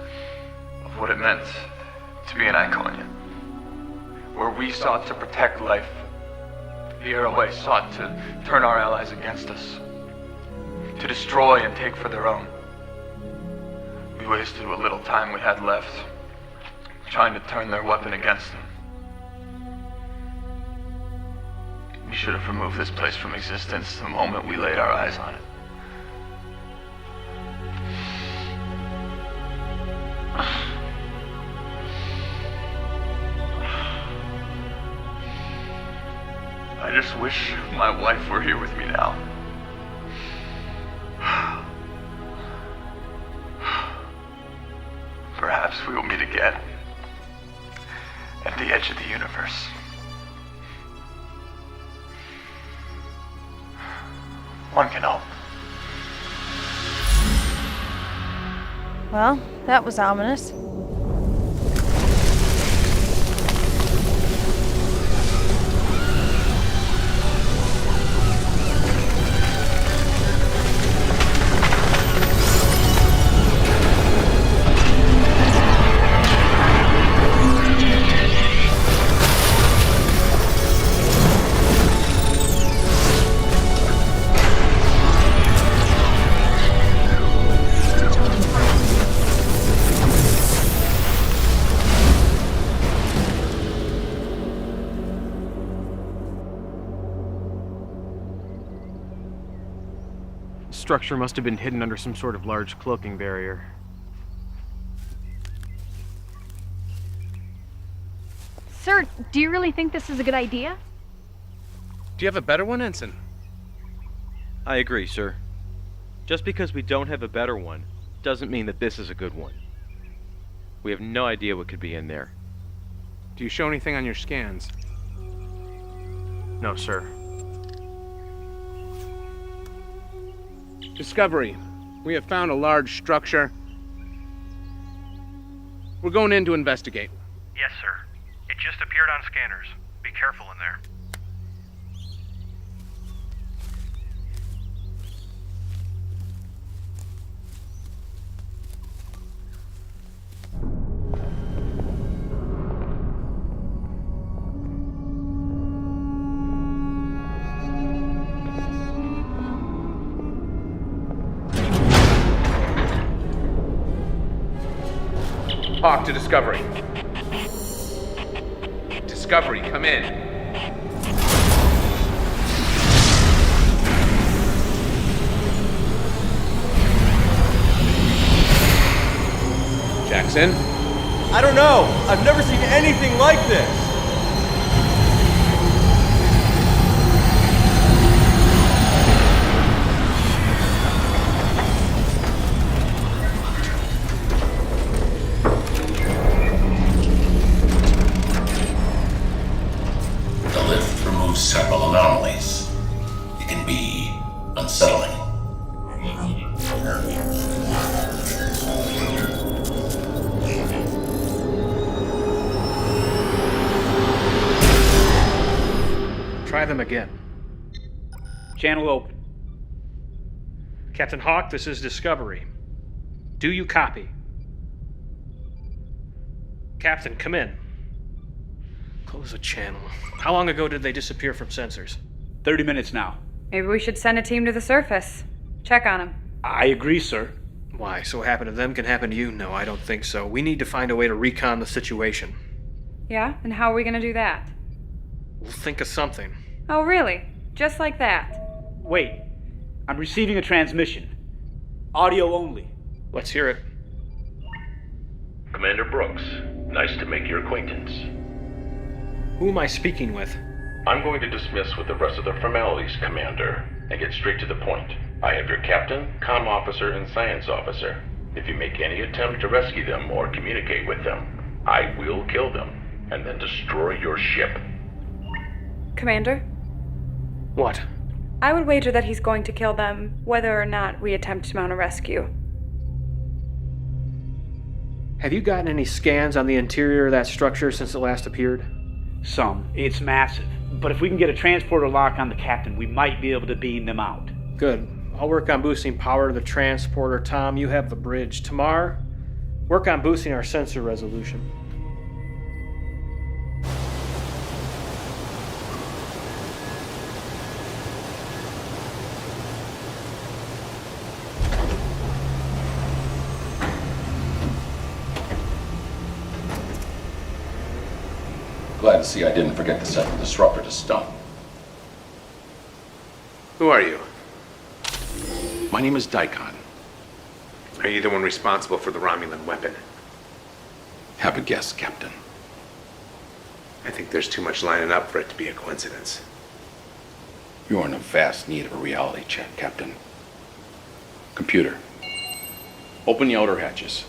of what it meant to be an Iconian. Where we sought to protect life, the Airway sought to turn our allies against us, to destroy and take for their own. We wasted what little time we had left, trying to turn their weapon against them. We should have removed this place from existence the moment we laid our eyes on it. I just wish my wife were here with me now. Perhaps we will meet again at the edge of the universe. One can hope. Well, that was ominous. structure must have been hidden under some sort of large cloaking barrier. Sir, do you really think this is a good idea? Do you have a better one, Ensign? I agree, sir. Just because we don't have a better one doesn't mean that this is a good one. We have no idea what could be in there. Do you show anything on your scans? No, sir. Discovery. We have found a large structure. We're going in to investigate. Yes, sir. It just appeared on scanners. Be careful in there. Talk to Discovery. Discovery, come in. Jackson? I don't know. I've never seen anything like this. Several anomalies. It can be unsettling. Try them again. Channel open. Captain Hawk, this is Discovery. Do you copy? Captain, come in. Close the channel. How long ago did they disappear from sensors? 30 minutes now. Maybe we should send a team to the surface. Check on them. I agree, sir. Why? So what happened to them can happen to you? No, I don't think so. We need to find a way to recon the situation. Yeah? And how are we gonna do that? We'll think of something. Oh, really? Just like that? Wait. I'm receiving a transmission. Audio only. Let's hear it. Commander Brooks, nice to make your acquaintance. Who am I speaking with? I'm going to dismiss with the rest of the formalities, Commander, and get straight to the point. I have your captain, comm officer, and science officer. If you make any attempt to rescue them or communicate with them, I will kill them, and then destroy your ship. Commander? What? I would wager that he's going to kill them, whether or not we attempt to mount a rescue. Have you gotten any scans on the interior of that structure since it last appeared? Some. It's massive. But if we can get a transporter lock on the captain, we might be able to beam them out. Good. I'll work on boosting power to the transporter. Tom, you have the bridge. Tamar, work on boosting our sensor resolution. Glad to see I didn't forget to set the disruptor to stun. Who are you? My name is Daikon. Are you the one responsible for the Romulan weapon? Have a guess, Captain. I think there's too much lining up for it to be a coincidence. You're in a vast need of a reality check, Captain. Computer, open the outer hatches.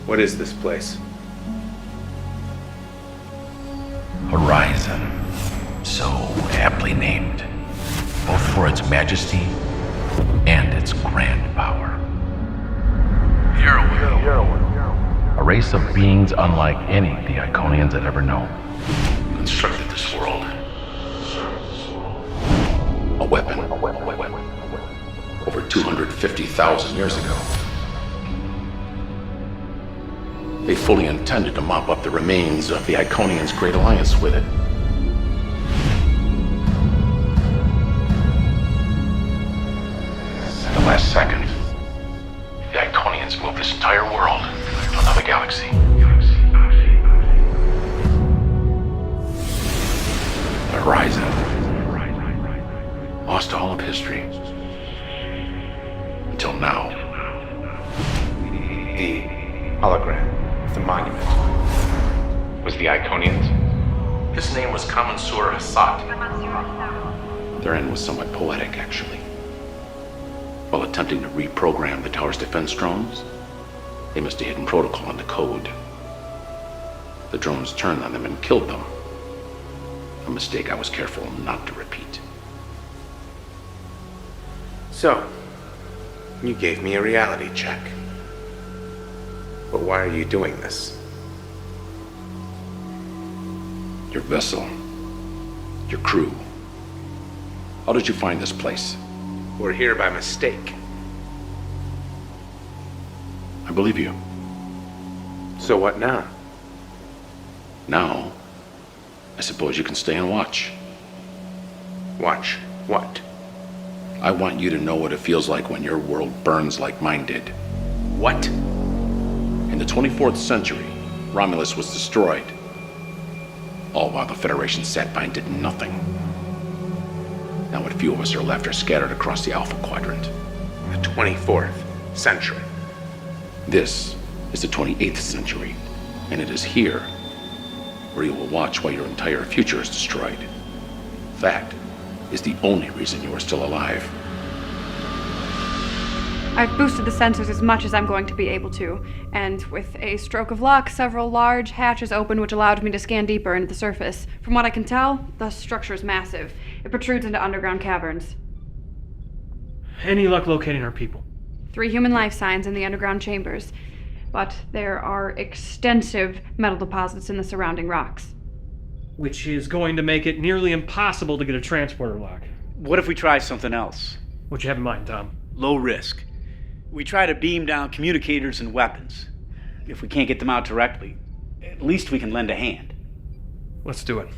What is this place? Horizon. So aptly named, both for its majesty and its grand power. A race of beings unlike any the Iconians had ever known, constructed this world. A weapon. Over 250,000 years ago. They fully intended to mop up the remains of the Iconians' Great Alliance with it. this entire world to another galaxy. The horizon. Lost all of history. Until now. The hologram, the monument, was the Iconians? His name was Kamensur Hassat. Their end was somewhat poetic, actually. While attempting to reprogram the tower's defense drones, they missed a hidden protocol in the code. The drones turned on them and killed them. A mistake I was careful not to repeat. So, you gave me a reality check. But why are you doing this? Your vessel. Your crew. How did you find this place? We're here by mistake. I believe you. So what now? Now, I suppose you can stay and watch. Watch what? I want you to know what it feels like when your world burns like mine did. What? In the 24th century, Romulus was destroyed. All while the Federation sat by and did nothing. Now what few of us are left are scattered across the Alpha Quadrant. The 24th century. This is the 28th century, and it is here where you will watch while your entire future is destroyed. That is the only reason you are still alive. I've boosted the sensors as much as I'm going to be able to, and with a stroke of luck, several large hatches opened which allowed me to scan deeper into the surface. From what I can tell, the structure is massive. It protrudes into underground caverns. Any luck locating our people? 3 human life signs in the underground chambers, but there are extensive metal deposits in the surrounding rocks. Which is going to make it nearly impossible to get a transporter lock. What if we try something else? What you have in mind, Tom? Low risk. We try to beam down communicators and weapons. If we can't get them out directly, at least we can lend a hand. Let's do it.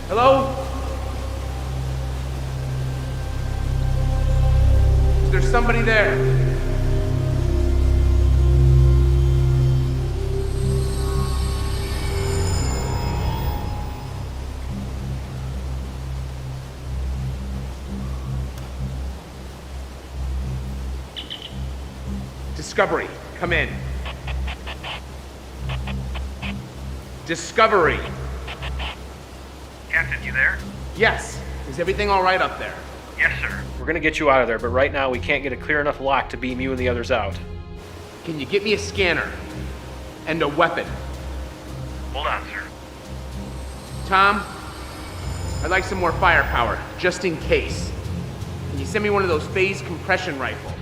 Hello? Is there somebody there? Discovery, come in. Discovery. Captain, you there? Yes. Is everything all right up there? Yes, sir. We're gonna get you out of there, but right now we can't get a clear enough lock to beam you and the others out. Can you get me a scanner? And a weapon? Hold on, sir. Tom, I'd like some more firepower, just in case. Can you send me one of those phase compression rifles?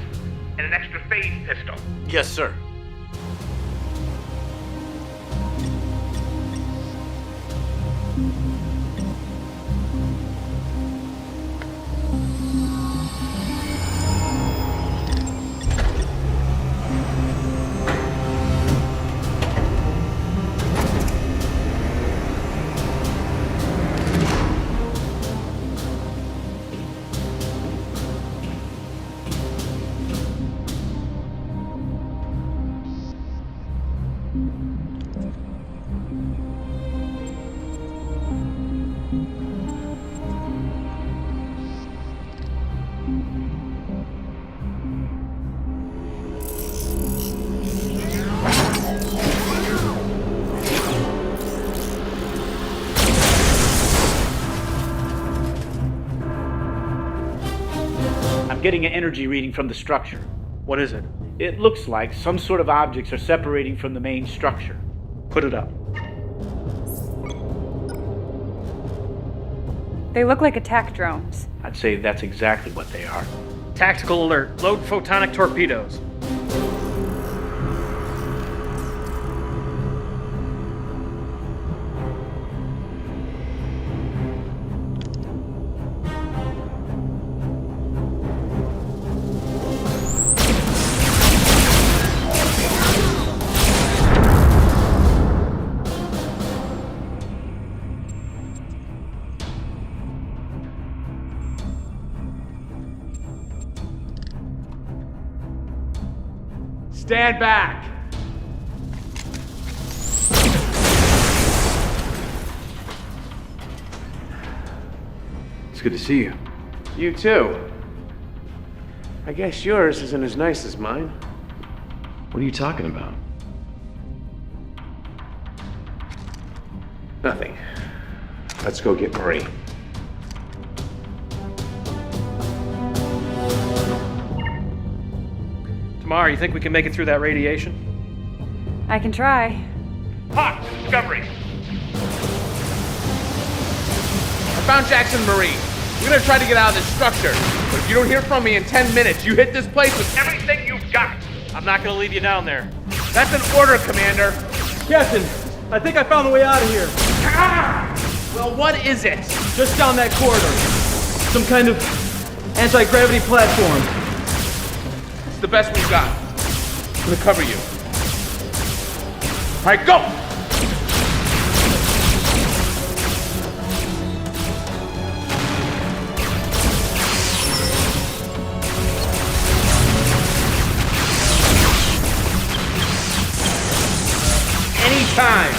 And an extra phase pistol. Yes, sir. Getting an energy reading from the structure. What is it? It looks like some sort of objects are separating from the main structure. Put it up. They look like attack drones. I'd say that's exactly what they are. Tactical alert. Load photonic torpedoes. Stand back! It's good to see you. You too. I guess yours isn't as nice as mine. What are you talking about? Nothing. Let's go get Marie. Tomorrow, you think we can make it through that radiation? I can try. Hawk, Discovery. I found Jackson and Marie. We're gonna try to get out of this structure. But if you don't hear from me in 10 minutes, you hit this place with everything you've got. I'm not gonna leave you down there. That's an order, Commander. Captain, I think I found the way out of here. Well, what is it? Just down that corridor. Some kind of anti-gravity platform. It's the best we've got. I'm gonna cover you. All right, go! Anytime.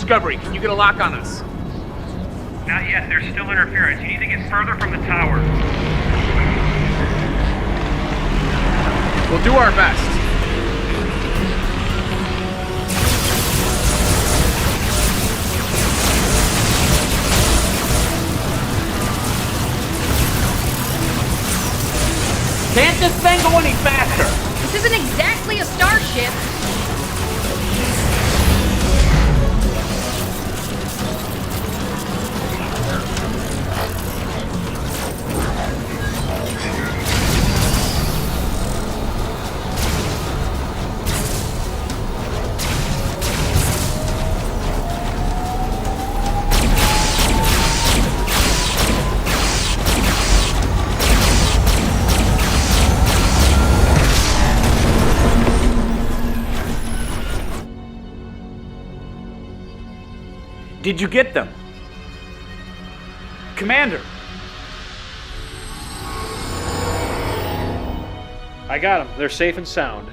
Discovery, can you get a lock on us? Not yet, there's still interference. You need to get further from the tower. We'll do our best. Can't this thing go any faster? This isn't exactly a starship. Did you get them? Commander! I got them. They're safe and sound.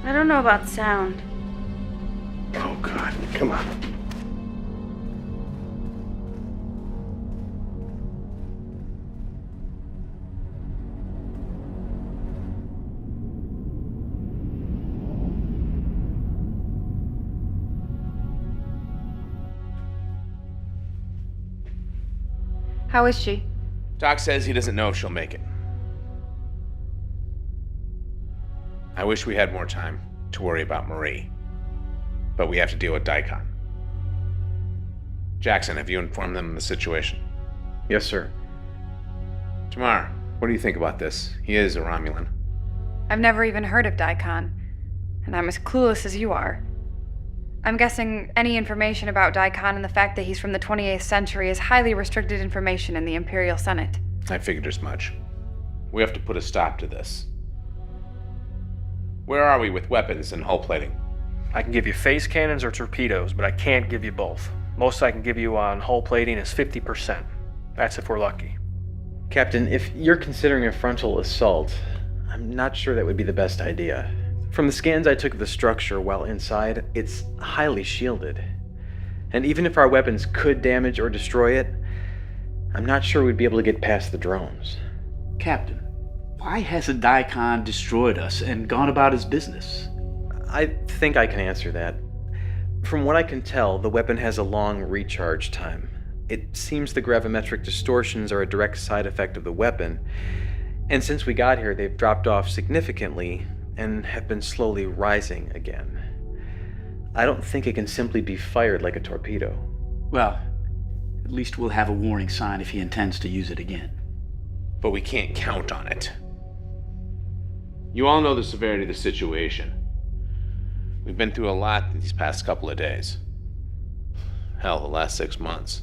I don't know about sound. Oh, God. Come on. How is she? Doc says he doesn't know if she'll make it. I wish we had more time to worry about Marie. But we have to deal with Daikon. Jackson, have you informed them of the situation? Yes, sir. Tamar, what do you think about this? He is a Romulan. I've never even heard of Daikon, and I'm as clueless as you are. I'm guessing any information about Daikon and the fact that he's from the 28th century is highly restricted information in the Imperial Senate. I figured as much. We have to put a stop to this. Where are we with weapons and hull plating? I can give you phase cannons or torpedoes, but I can't give you both. Most I can give you on hull plating is 50%. That's if we're lucky. Captain, if you're considering a frontal assault, I'm not sure that would be the best idea. From the scans I took of the structure while inside, it's highly shielded. And even if our weapons could damage or destroy it, I'm not sure we'd be able to get past the drones. Captain, why hasn't Daikon destroyed us and gone about his business? I think I can answer that. From what I can tell, the weapon has a long recharge time. It seems the gravimetric distortions are a direct side effect of the weapon, and since we got here, they've dropped off significantly and have been slowly rising again. I don't think it can simply be fired like a torpedo. Well, at least we'll have a warning sign if he intends to use it again. But we can't count on it. You all know the severity of the situation. We've been through a lot these past couple of days. Hell, the last 6 months.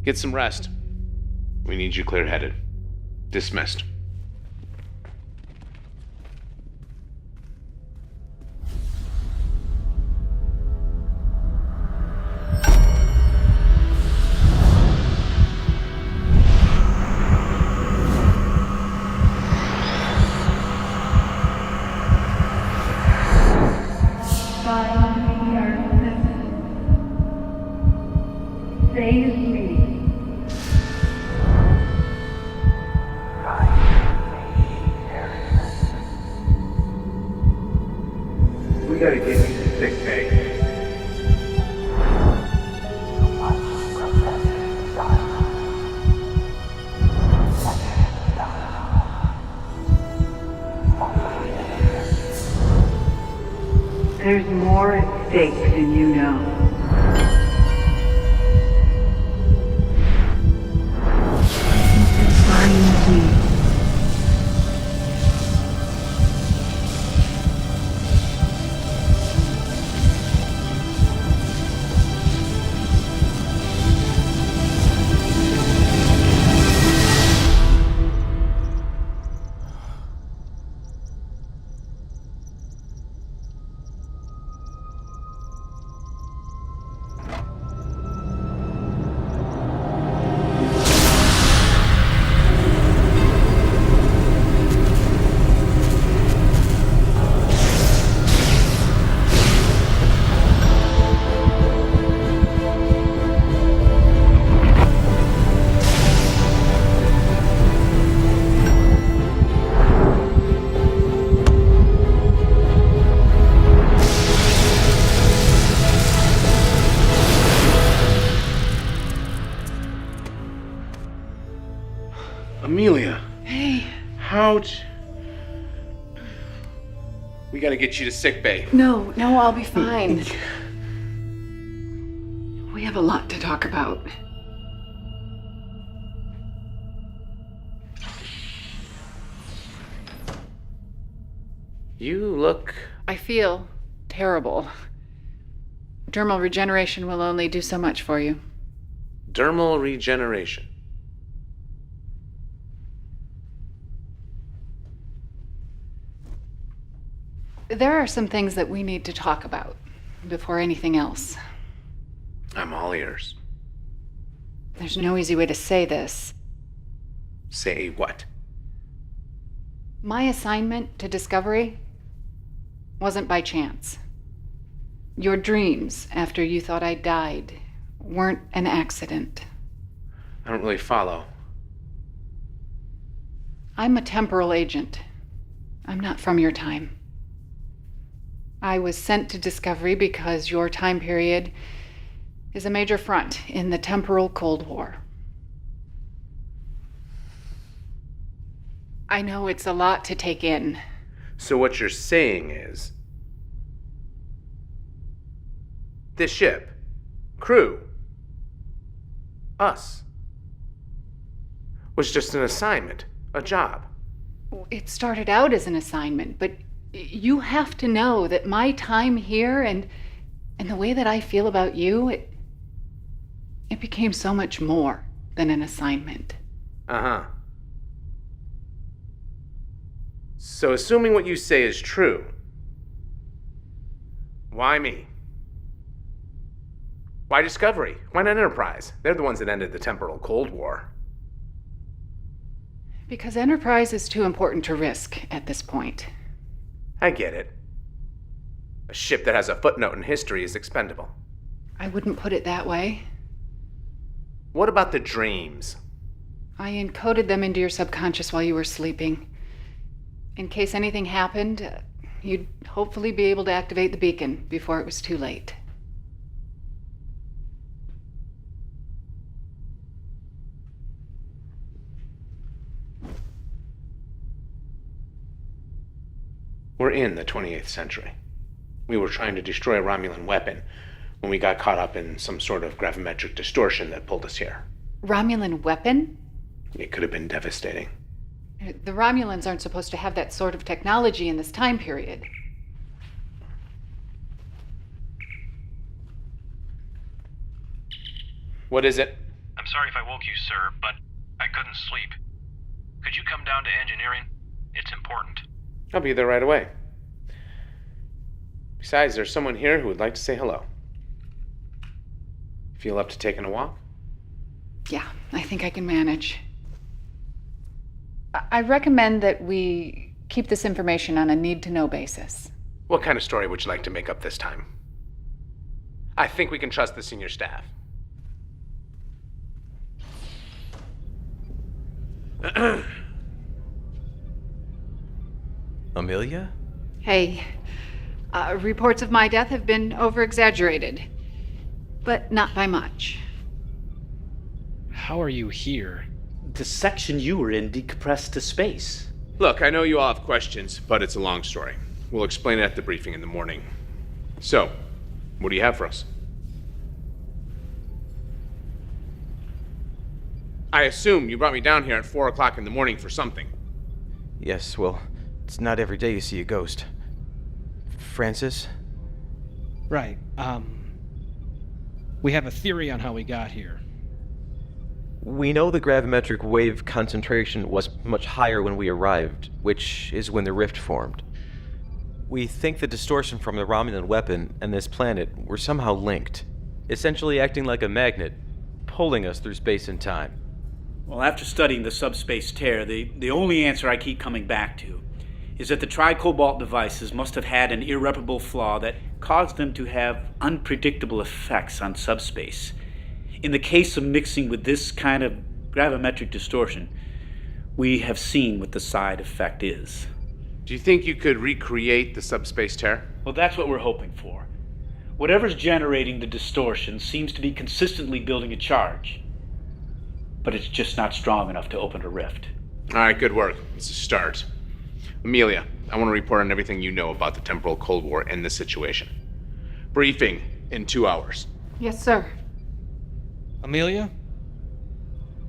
Get some rest. We need you clear-headed. Dismissed. Save me. We gotta get you to sick bay. There's more at stake than you know. Find me. Amelia. Hey. We gotta get you to sickbay. No, I'll be fine. We have a lot to talk about. You look... I feel terrible. Dermal regeneration will only do so much for you. Dermal regeneration. There are some things that we need to talk about before anything else. I'm all ears. There's no easy way to say this. Say what? My assignment to Discovery wasn't by chance. Your dreams after you thought I died weren't an accident. I don't really follow. I'm a temporal agent. I'm not from your time. I was sent to Discovery because your time period is a major front in the temporal Cold War. I know it's a lot to take in. So what you're saying is... this ship, crew, us, was just an assignment, a job. It started out as an assignment, but you have to know that my time here and the way that I feel about you, it became so much more than an assignment. Uh-huh. So assuming what you say is true, why me? Why Discovery? Why not Enterprise? They're the ones that ended the temporal Cold War. Because Enterprise is too important to risk at this point. I get it. A ship that has a footnote in history is expendable. I wouldn't put it that way. What about the dreams? I encoded them into your subconscious while you were sleeping. In case anything happened, you'd hopefully be able to activate the beacon before it was too late. We're in the 28th century. We were trying to destroy a Romulan weapon when we got caught up in some sort of gravimetric distortion that pulled us here. Romulan weapon? It could have been devastating. The Romulans aren't supposed to have that sort of technology in this time period. What is it? I'm sorry if I woke you, sir, but I couldn't sleep. Could you come down to engineering? It's important. I'll be there right away. Besides, there's someone here who would like to say hello. Feel up to taking a walk? Yeah, I think I can manage. I recommend that we keep this information on a need-to-know basis. What kind of story would you like to make up this time? I think we can trust the senior staff. Amelia? Hey, reports of my death have been over-exaggerated, but not by much. How are you here? The section you were in decompressed to space. Look, I know you all have questions, but it's a long story. We'll explain it at the briefing in the morning. So, what do you have for us? I assume you brought me down here at 4 o'clock in the morning for something. Yes, well, it's not every day you see a ghost. Francis? Right, we have a theory on how we got here. We know the gravimetric wave concentration was much higher when we arrived, which is when the rift formed. We think the distortion from the Romulan weapon and this planet were somehow linked, essentially acting like a magnet, pulling us through space and time. Well, after studying the subspace tear, the only answer I keep coming back to is that the tri-cobalt devices must have had an irreparable flaw that caused them to have unpredictable effects on subspace. In the case of mixing with this kind of gravimetric distortion, we have seen what the side effect is. Do you think you could recreate the subspace tear? Well, that's what we're hoping for. Whatever's generating the distortion seems to be consistently building a charge, but it's just not strong enough to open a rift. All right, good work. It's a start. Amelia, I want to report on everything you know about the temporal Cold War and this situation. Briefing in 2 hours. Yes, sir. Amelia?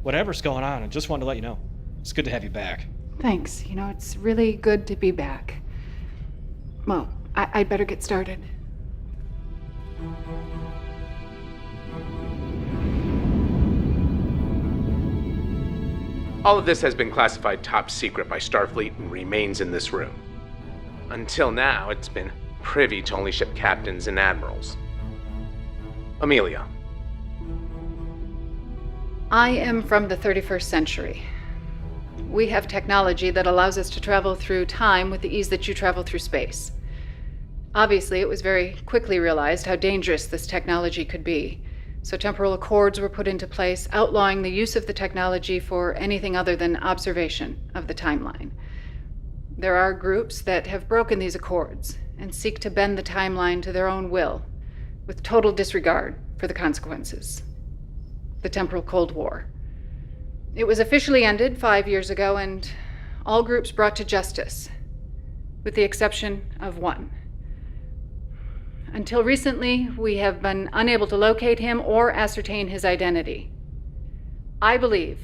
Whatever's going on, I just wanted to let you know. It's good to have you back. Thanks. It's really good to be back. Well, I'd better get started. All of this has been classified top secret by Starfleet and remains in this room. Until now, it's been privy to only ship captains and admirals. Amelia. I am from the 31st century. We have technology that allows us to travel through time with the ease that you travel through space. Obviously, it was very quickly realized how dangerous this technology could be. So temporal accords were put into place, outlawing the use of the technology for anything other than observation of the timeline. There are groups that have broken these accords and seek to bend the timeline to their own will, with total disregard for the consequences. The temporal Cold War. It was officially ended 5 years ago, and all groups brought to justice, with the exception of one. Until recently, we have been unable to locate him or ascertain his identity. I believe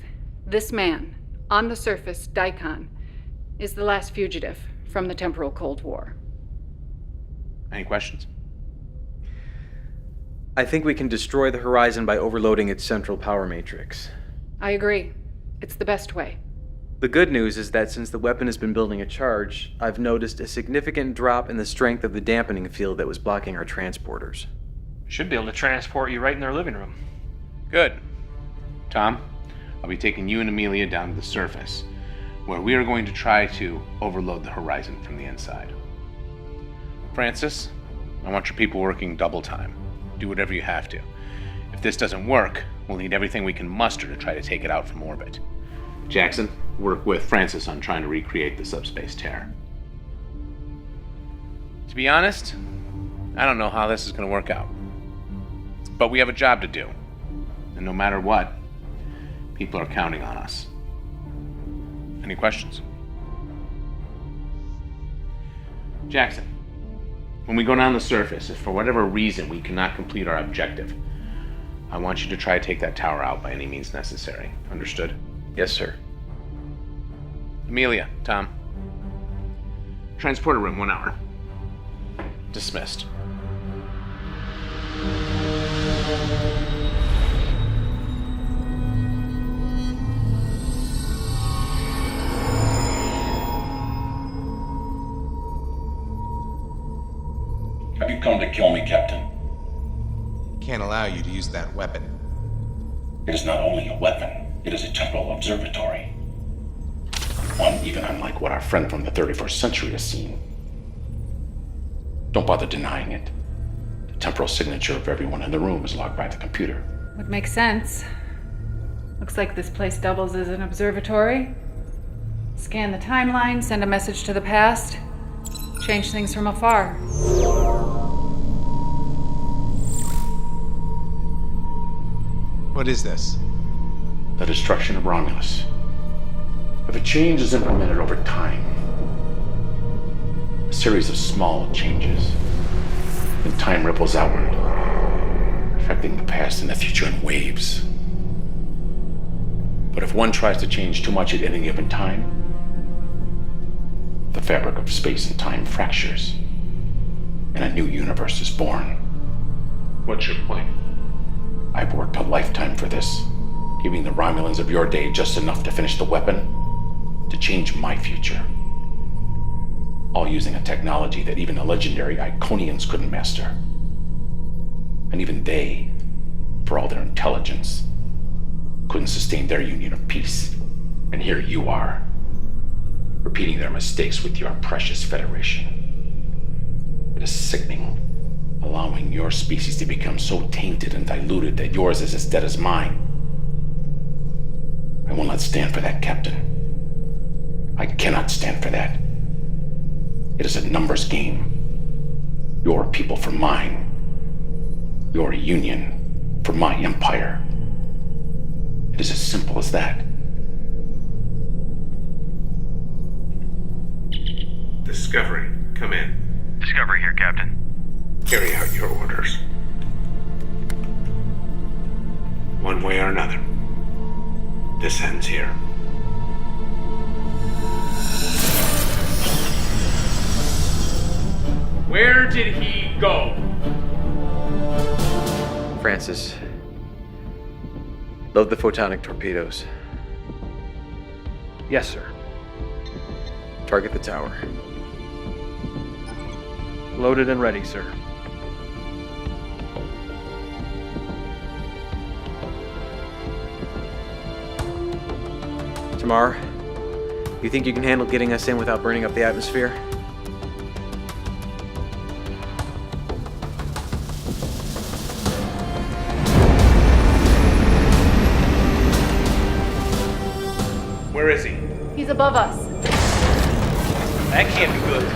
this man, on the surface, Daikon, is the last fugitive from the temporal Cold War. Any questions? I think we can destroy the Horizon by overloading its central power matrix. I agree. It's the best way. The good news is that since the weapon has been building a charge, I've noticed a significant drop in the strength of the dampening field that was blocking our transporters. Should be able to transport you right in their living room. Good. Tom, I'll be taking you and Amelia down to the surface, where we are going to try to overload the Horizon from the inside. Francis, I want your people working double time. Do whatever you have to. If this doesn't work, we'll need everything we can muster to try to take it out from orbit. Jackson, work with Francis on trying to recreate the subspace tear. To be honest, I don't know how this is going to work out. But we have a job to do. And no matter what, people are counting on us. Any questions? Jackson, when we go down the surface, if for whatever reason we cannot complete our objective, I want you to try to take that tower out by any means necessary. Understood? Yes, sir. Amelia, Tom. Transporter room, 1 hour. Dismissed. Have you come to kill me, Captain? Can't allow you to use that weapon. It is not only a weapon, it is a temporal observatory. One even unlike what our friend from the 31st century has seen. Don't bother denying it. The temporal signature of everyone in the room is logged by the computer. Would make sense. Looks like this place doubles as an observatory. Scan the timeline, send a message to the past, change things from afar. What is this? The destruction of Romulus. If a change is implemented over time, a series of small changes, then time ripples outward, affecting the past and the future in waves. But if one tries to change too much at any given time, the fabric of space and time fractures, and a new universe is born. What's your point? I've worked a lifetime for this, giving the Romulans of your day just enough to finish the weapon, to change my future. All using a technology that even the legendary Iconians couldn't master. And even they, for all their intelligence, couldn't sustain their union of peace. And here you are, repeating their mistakes with your precious Federation. It is sickening, allowing your species to become so tainted and diluted that yours is as dead as mine. I will not stand for that, Captain. I cannot stand for that. It is a numbers game. Your people for mine. Your union for my empire. It is as simple as that. Discovery, come in. Discovery here, Captain. Carry out your orders. One way or another, this ends here. Where did he go? Francis, load the photonic torpedoes. Yes, sir. Target the tower. Loaded and ready, sir. Tamar, you think you can handle getting us in without burning up the atmosphere? Where is he? He's above us. That can't be good.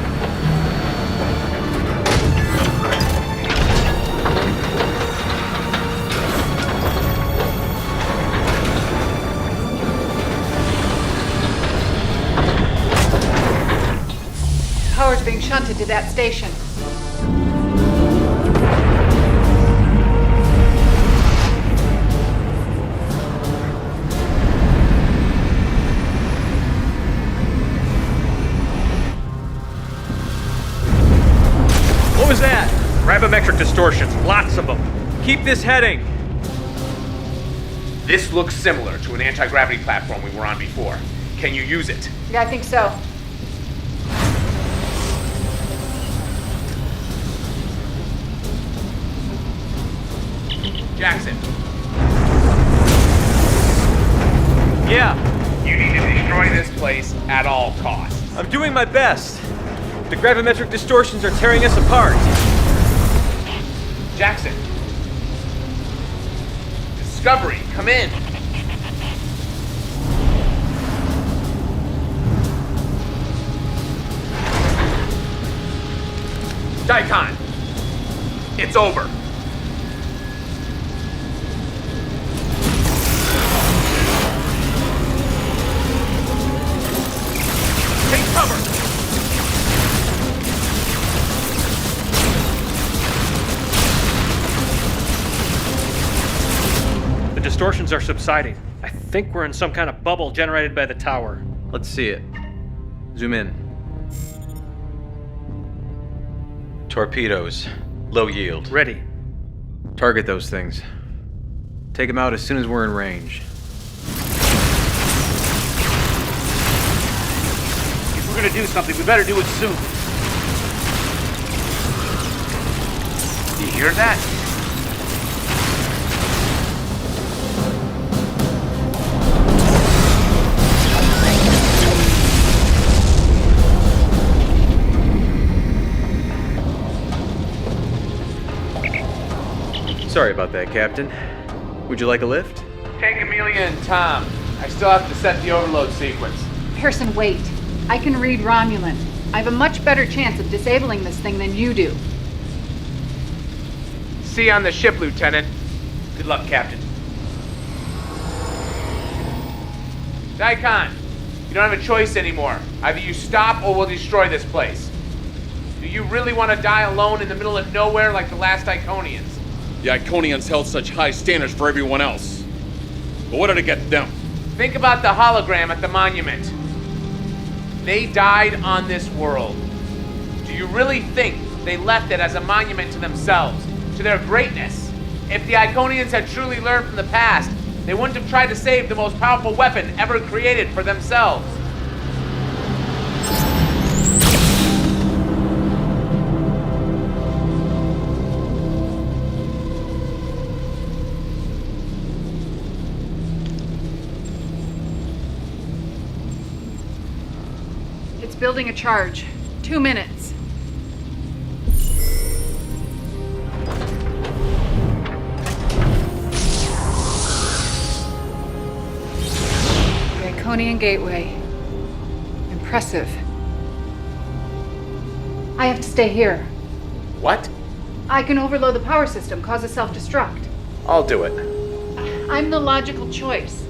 Power's being shunted to that station. What was that? Gravimetric distortions, lots of them. Keep this heading. This looks similar to an anti-gravity platform we were on before. Can you use it? Yeah, I think so. Jackson. Yeah. You need to destroy this place at all costs. I'm doing my best. The gravimetric distortions are tearing us apart. Jackson. Discovery, come in. Daikon. It's over. Take cover. distortions are subsiding. I think we're in some kind of bubble generated by the tower. Let's see it. Zoom in. Torpedoes. Low yield. Ready. Target those things. Take them out as soon as we're in range. If we're gonna do something, we better do it soon. Do you hear that? Sorry about that, Captain. Would you like a lift? Take Amelia and Tom. I still have to set the overload sequence. Pearson, wait. I can read Romulan. I have a much better chance of disabling this thing than you do. See you on the ship, Lieutenant. Good luck, Captain. Daikon, you don't have a choice anymore. Either you stop or we'll destroy this place. Do you really want to die alone in the middle of nowhere like the last Iconians? The Iconians held such high standards for everyone else. But what did it get them? Think about the hologram at the monument. They died on this world. Do you really think they left it as a monument to themselves, to their greatness? If the Iconians had truly learned from the past, they wouldn't have tried to save the most powerful weapon ever created for themselves. Building a charge. 2 minutes. The Iconian Gateway. Impressive. I have to stay here. What? I can overload the power system, cause a self-destruct. I'll do it. I'm the logical choice.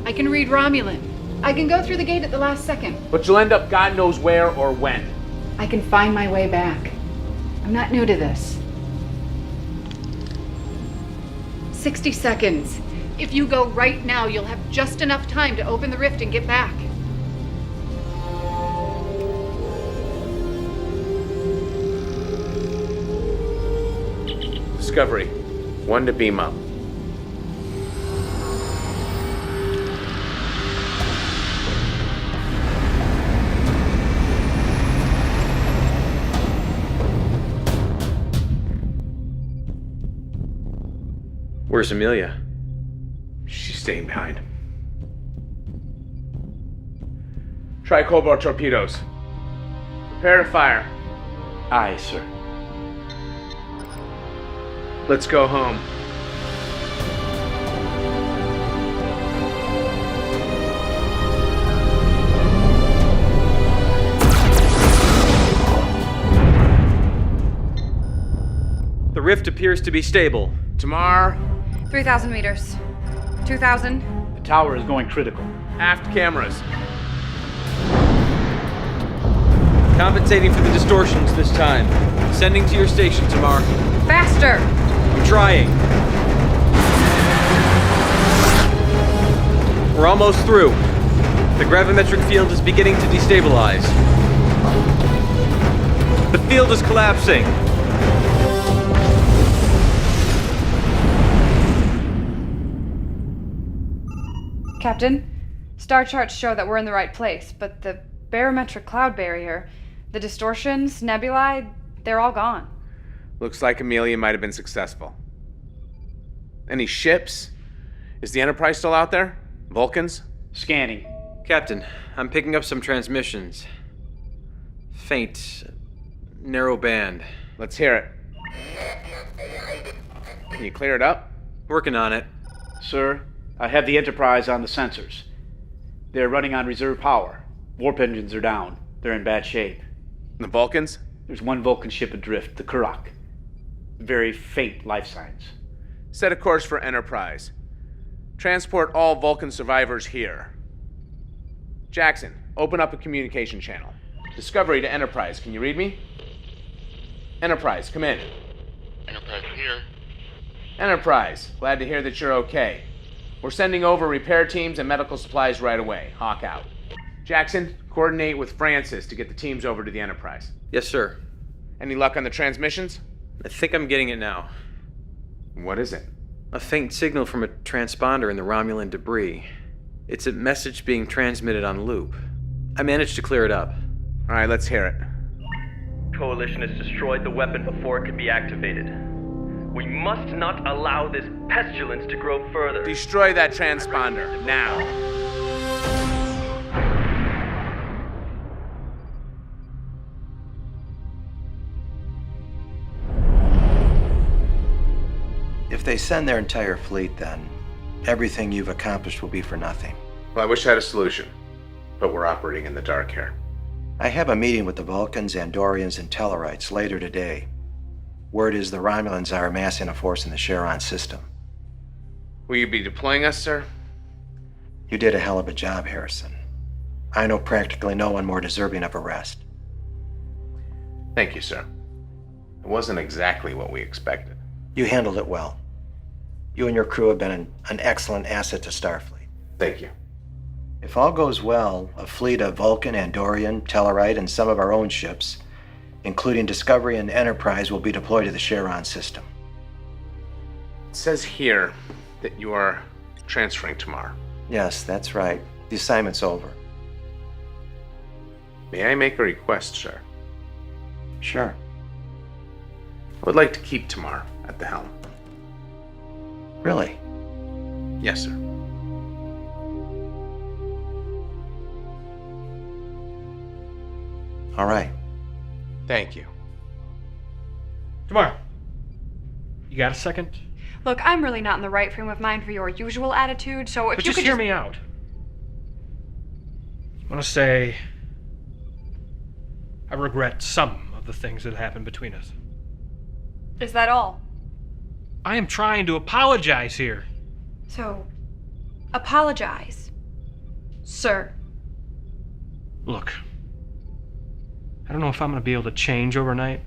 I can read Romulan. I can go through the gate at the last second. But you'll end up God knows where or when. I can find my way back. I'm not new to this. 60 seconds. If you go right now, you'll have just enough time to open the rift and get back. Discovery. 1 to beam up. Where's Amelia? She's staying behind. Try cobalt torpedoes. Prepare to fire. Aye, sir. Let's go home. The rift appears to be stable. Tamar. 3,000 meters. 2,000. The tower is going critical. Aft cameras. Compensating for the distortions this time. Sending to your station, Tamar. Faster! I'm trying. We're almost through. The gravimetric field is beginning to destabilize. The field is collapsing. Captain, star charts show that we're in the right place, but the barometric cloud barrier, the distortions, nebulae, they're all gone. Looks like Amelia might have been successful. Any ships? Is the Enterprise still out there? Vulcans? Scanning. Captain, I'm picking up some transmissions. Faint, narrow band. Let's hear it. Can you clear it up? Working on it. Sir, I have the Enterprise on the sensors. They're running on reserve power. Warp engines are down. They're in bad shape. The Vulcans? There's one Vulcan ship adrift, the Kurok. Very faint life signs. Set a course for Enterprise. Transport all Vulcan survivors here. Jackson, open up a communication channel. Discovery to Enterprise. Can you read me? Enterprise, come in. Enterprise here. Enterprise, glad to hear that you're okay. We're sending over repair teams and medical supplies right away. Hawk out. Jackson, coordinate with Francis to get the teams over to the Enterprise. Yes, sir. Any luck on the transmissions? I think I'm getting it now. What is it? A faint signal from a transponder in the Romulan debris. It's a message being transmitted on loop. I managed to clear it up. All right, let's hear it. Coalition has destroyed the weapon before it can be activated. We must not allow this pestilence to grow further. Destroy that transponder, now. If they send their entire fleet, then everything you've accomplished will be for nothing. Well, I wish I had a solution, but we're operating in the dark here. I have a meeting with the Vulcans, Andorians, and Tellarites later today. Word is the Romulans are amassing a force in the Charon system. Will you be deploying us, sir? You did a hell of a job, Harrison. I know practically no one more deserving of a rest. Thank you, sir. It wasn't exactly what we expected. You handled it well. You and your crew have been an excellent asset to Starfleet. Thank you. If all goes well, a fleet of Vulcan, Andorian, Tellarite, and some of our own ships, including Discovery and Enterprise, will be deployed to the Charon system. It says here that you are transferring tomorrow. Yes, that's right. The assignment's over. May I make a request, sir? Sure. I would like to keep Tamar at the helm. Really? Yes, sir. All right. Thank you. Tomorrow. You got a second? Look, I'm really not in the right frame of mind for your usual attitude, so if But you just could hear me out. I want to say I regret some of the things that happened between us. Is that all? I am trying to apologize here. So, apologize, sir. Look, I don't know if I'm going to be able to change overnight,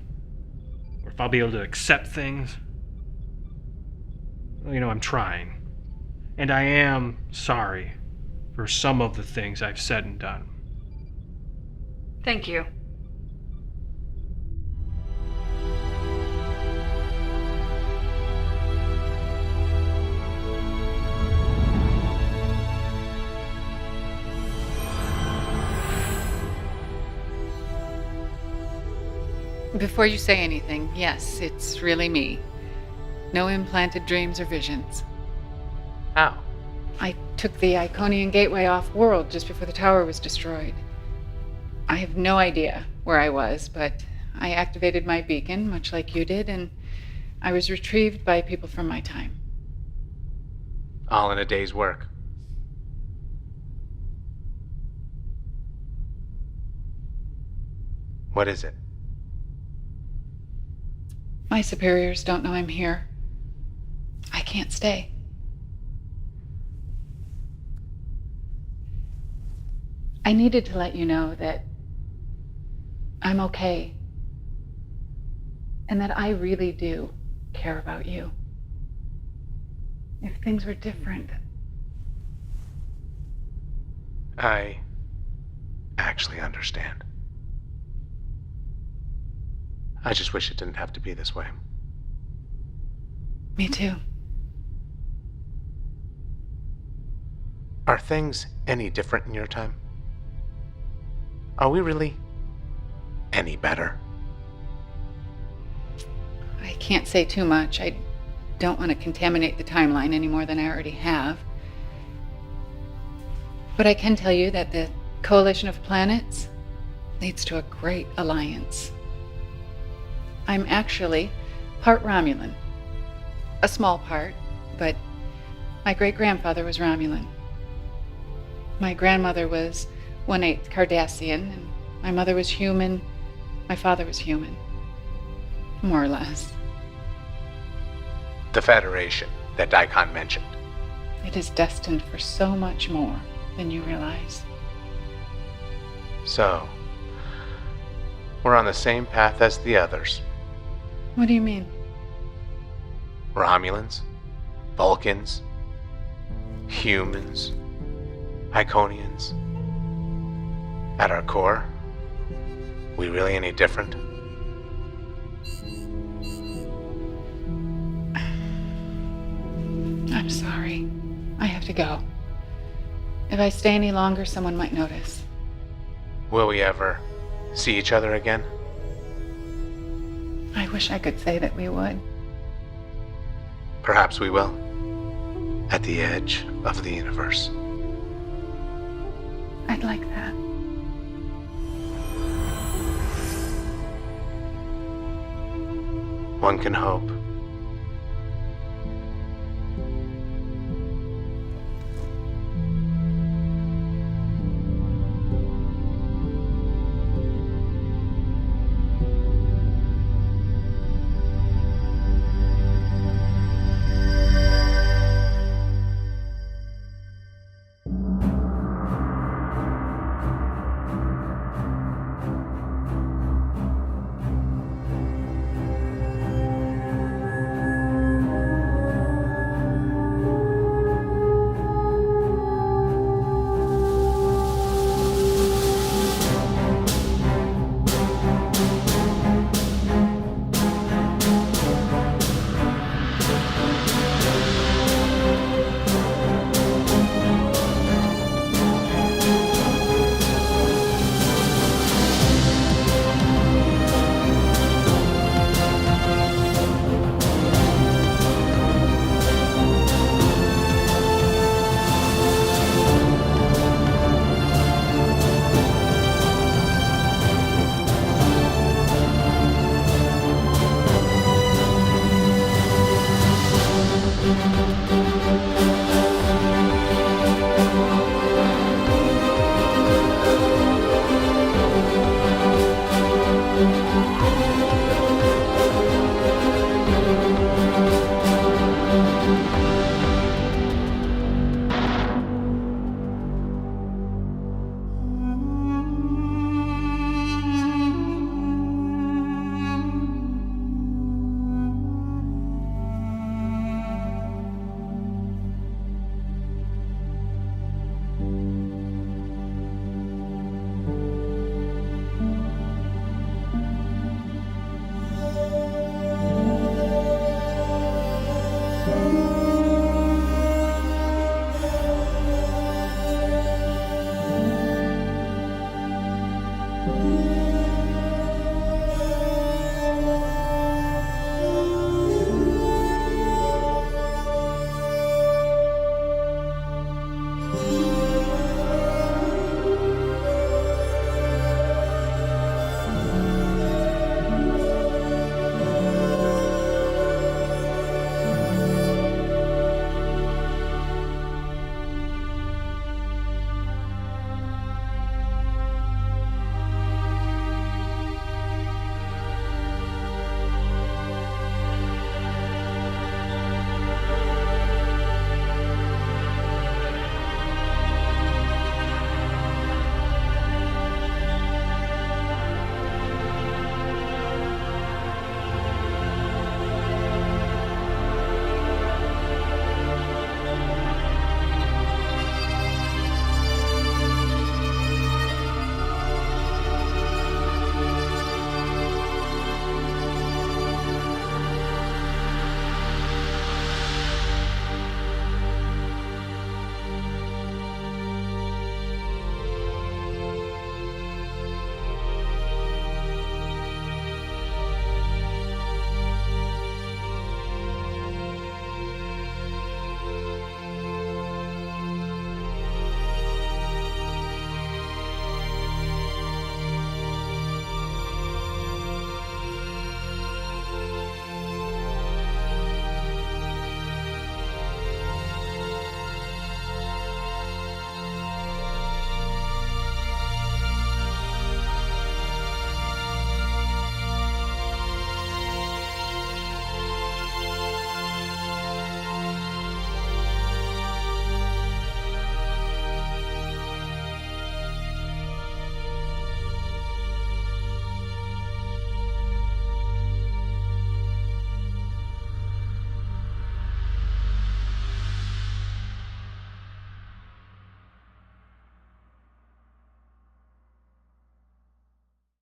or if I'll be able to accept things. Well, you know, I'm trying. And I am sorry for some of the things I've said and done. Thank you. Before you say anything, yes, it's really me. No implanted dreams or visions. How? I took the Iconian Gateway off-world just before the tower was destroyed. I have no idea where I was, but I activated my beacon, much like you did, and I was retrieved by people from my time. All in a day's work. What is it? My superiors don't know I'm here. I can't stay. I needed to let you know that I'm okay. And that I really do care about you. If things were different. I actually understand. I just wish it didn't have to be this way. Me too. Are things any different in your time? Are we really any better? I can't say too much. I don't want to contaminate the timeline any more than I already have. But I can tell you that the coalition of planets leads to a great alliance. I'm actually part Romulan. A small part, but my great-grandfather was Romulan. My grandmother was 1/8 Cardassian, and my mother was human. My father was human. More or less. The Federation that Daikon mentioned. It is destined for so much more than you realize. So, we're on the same path as the others. What do you mean? Romulans, Vulcans, humans, Iconians. At our core, we really any different? I'm sorry. I have to go. If I stay any longer, someone might notice. Will we ever see each other again? I wish I could say that we would. Perhaps we will. At the edge of the universe. I'd like that. One can hope.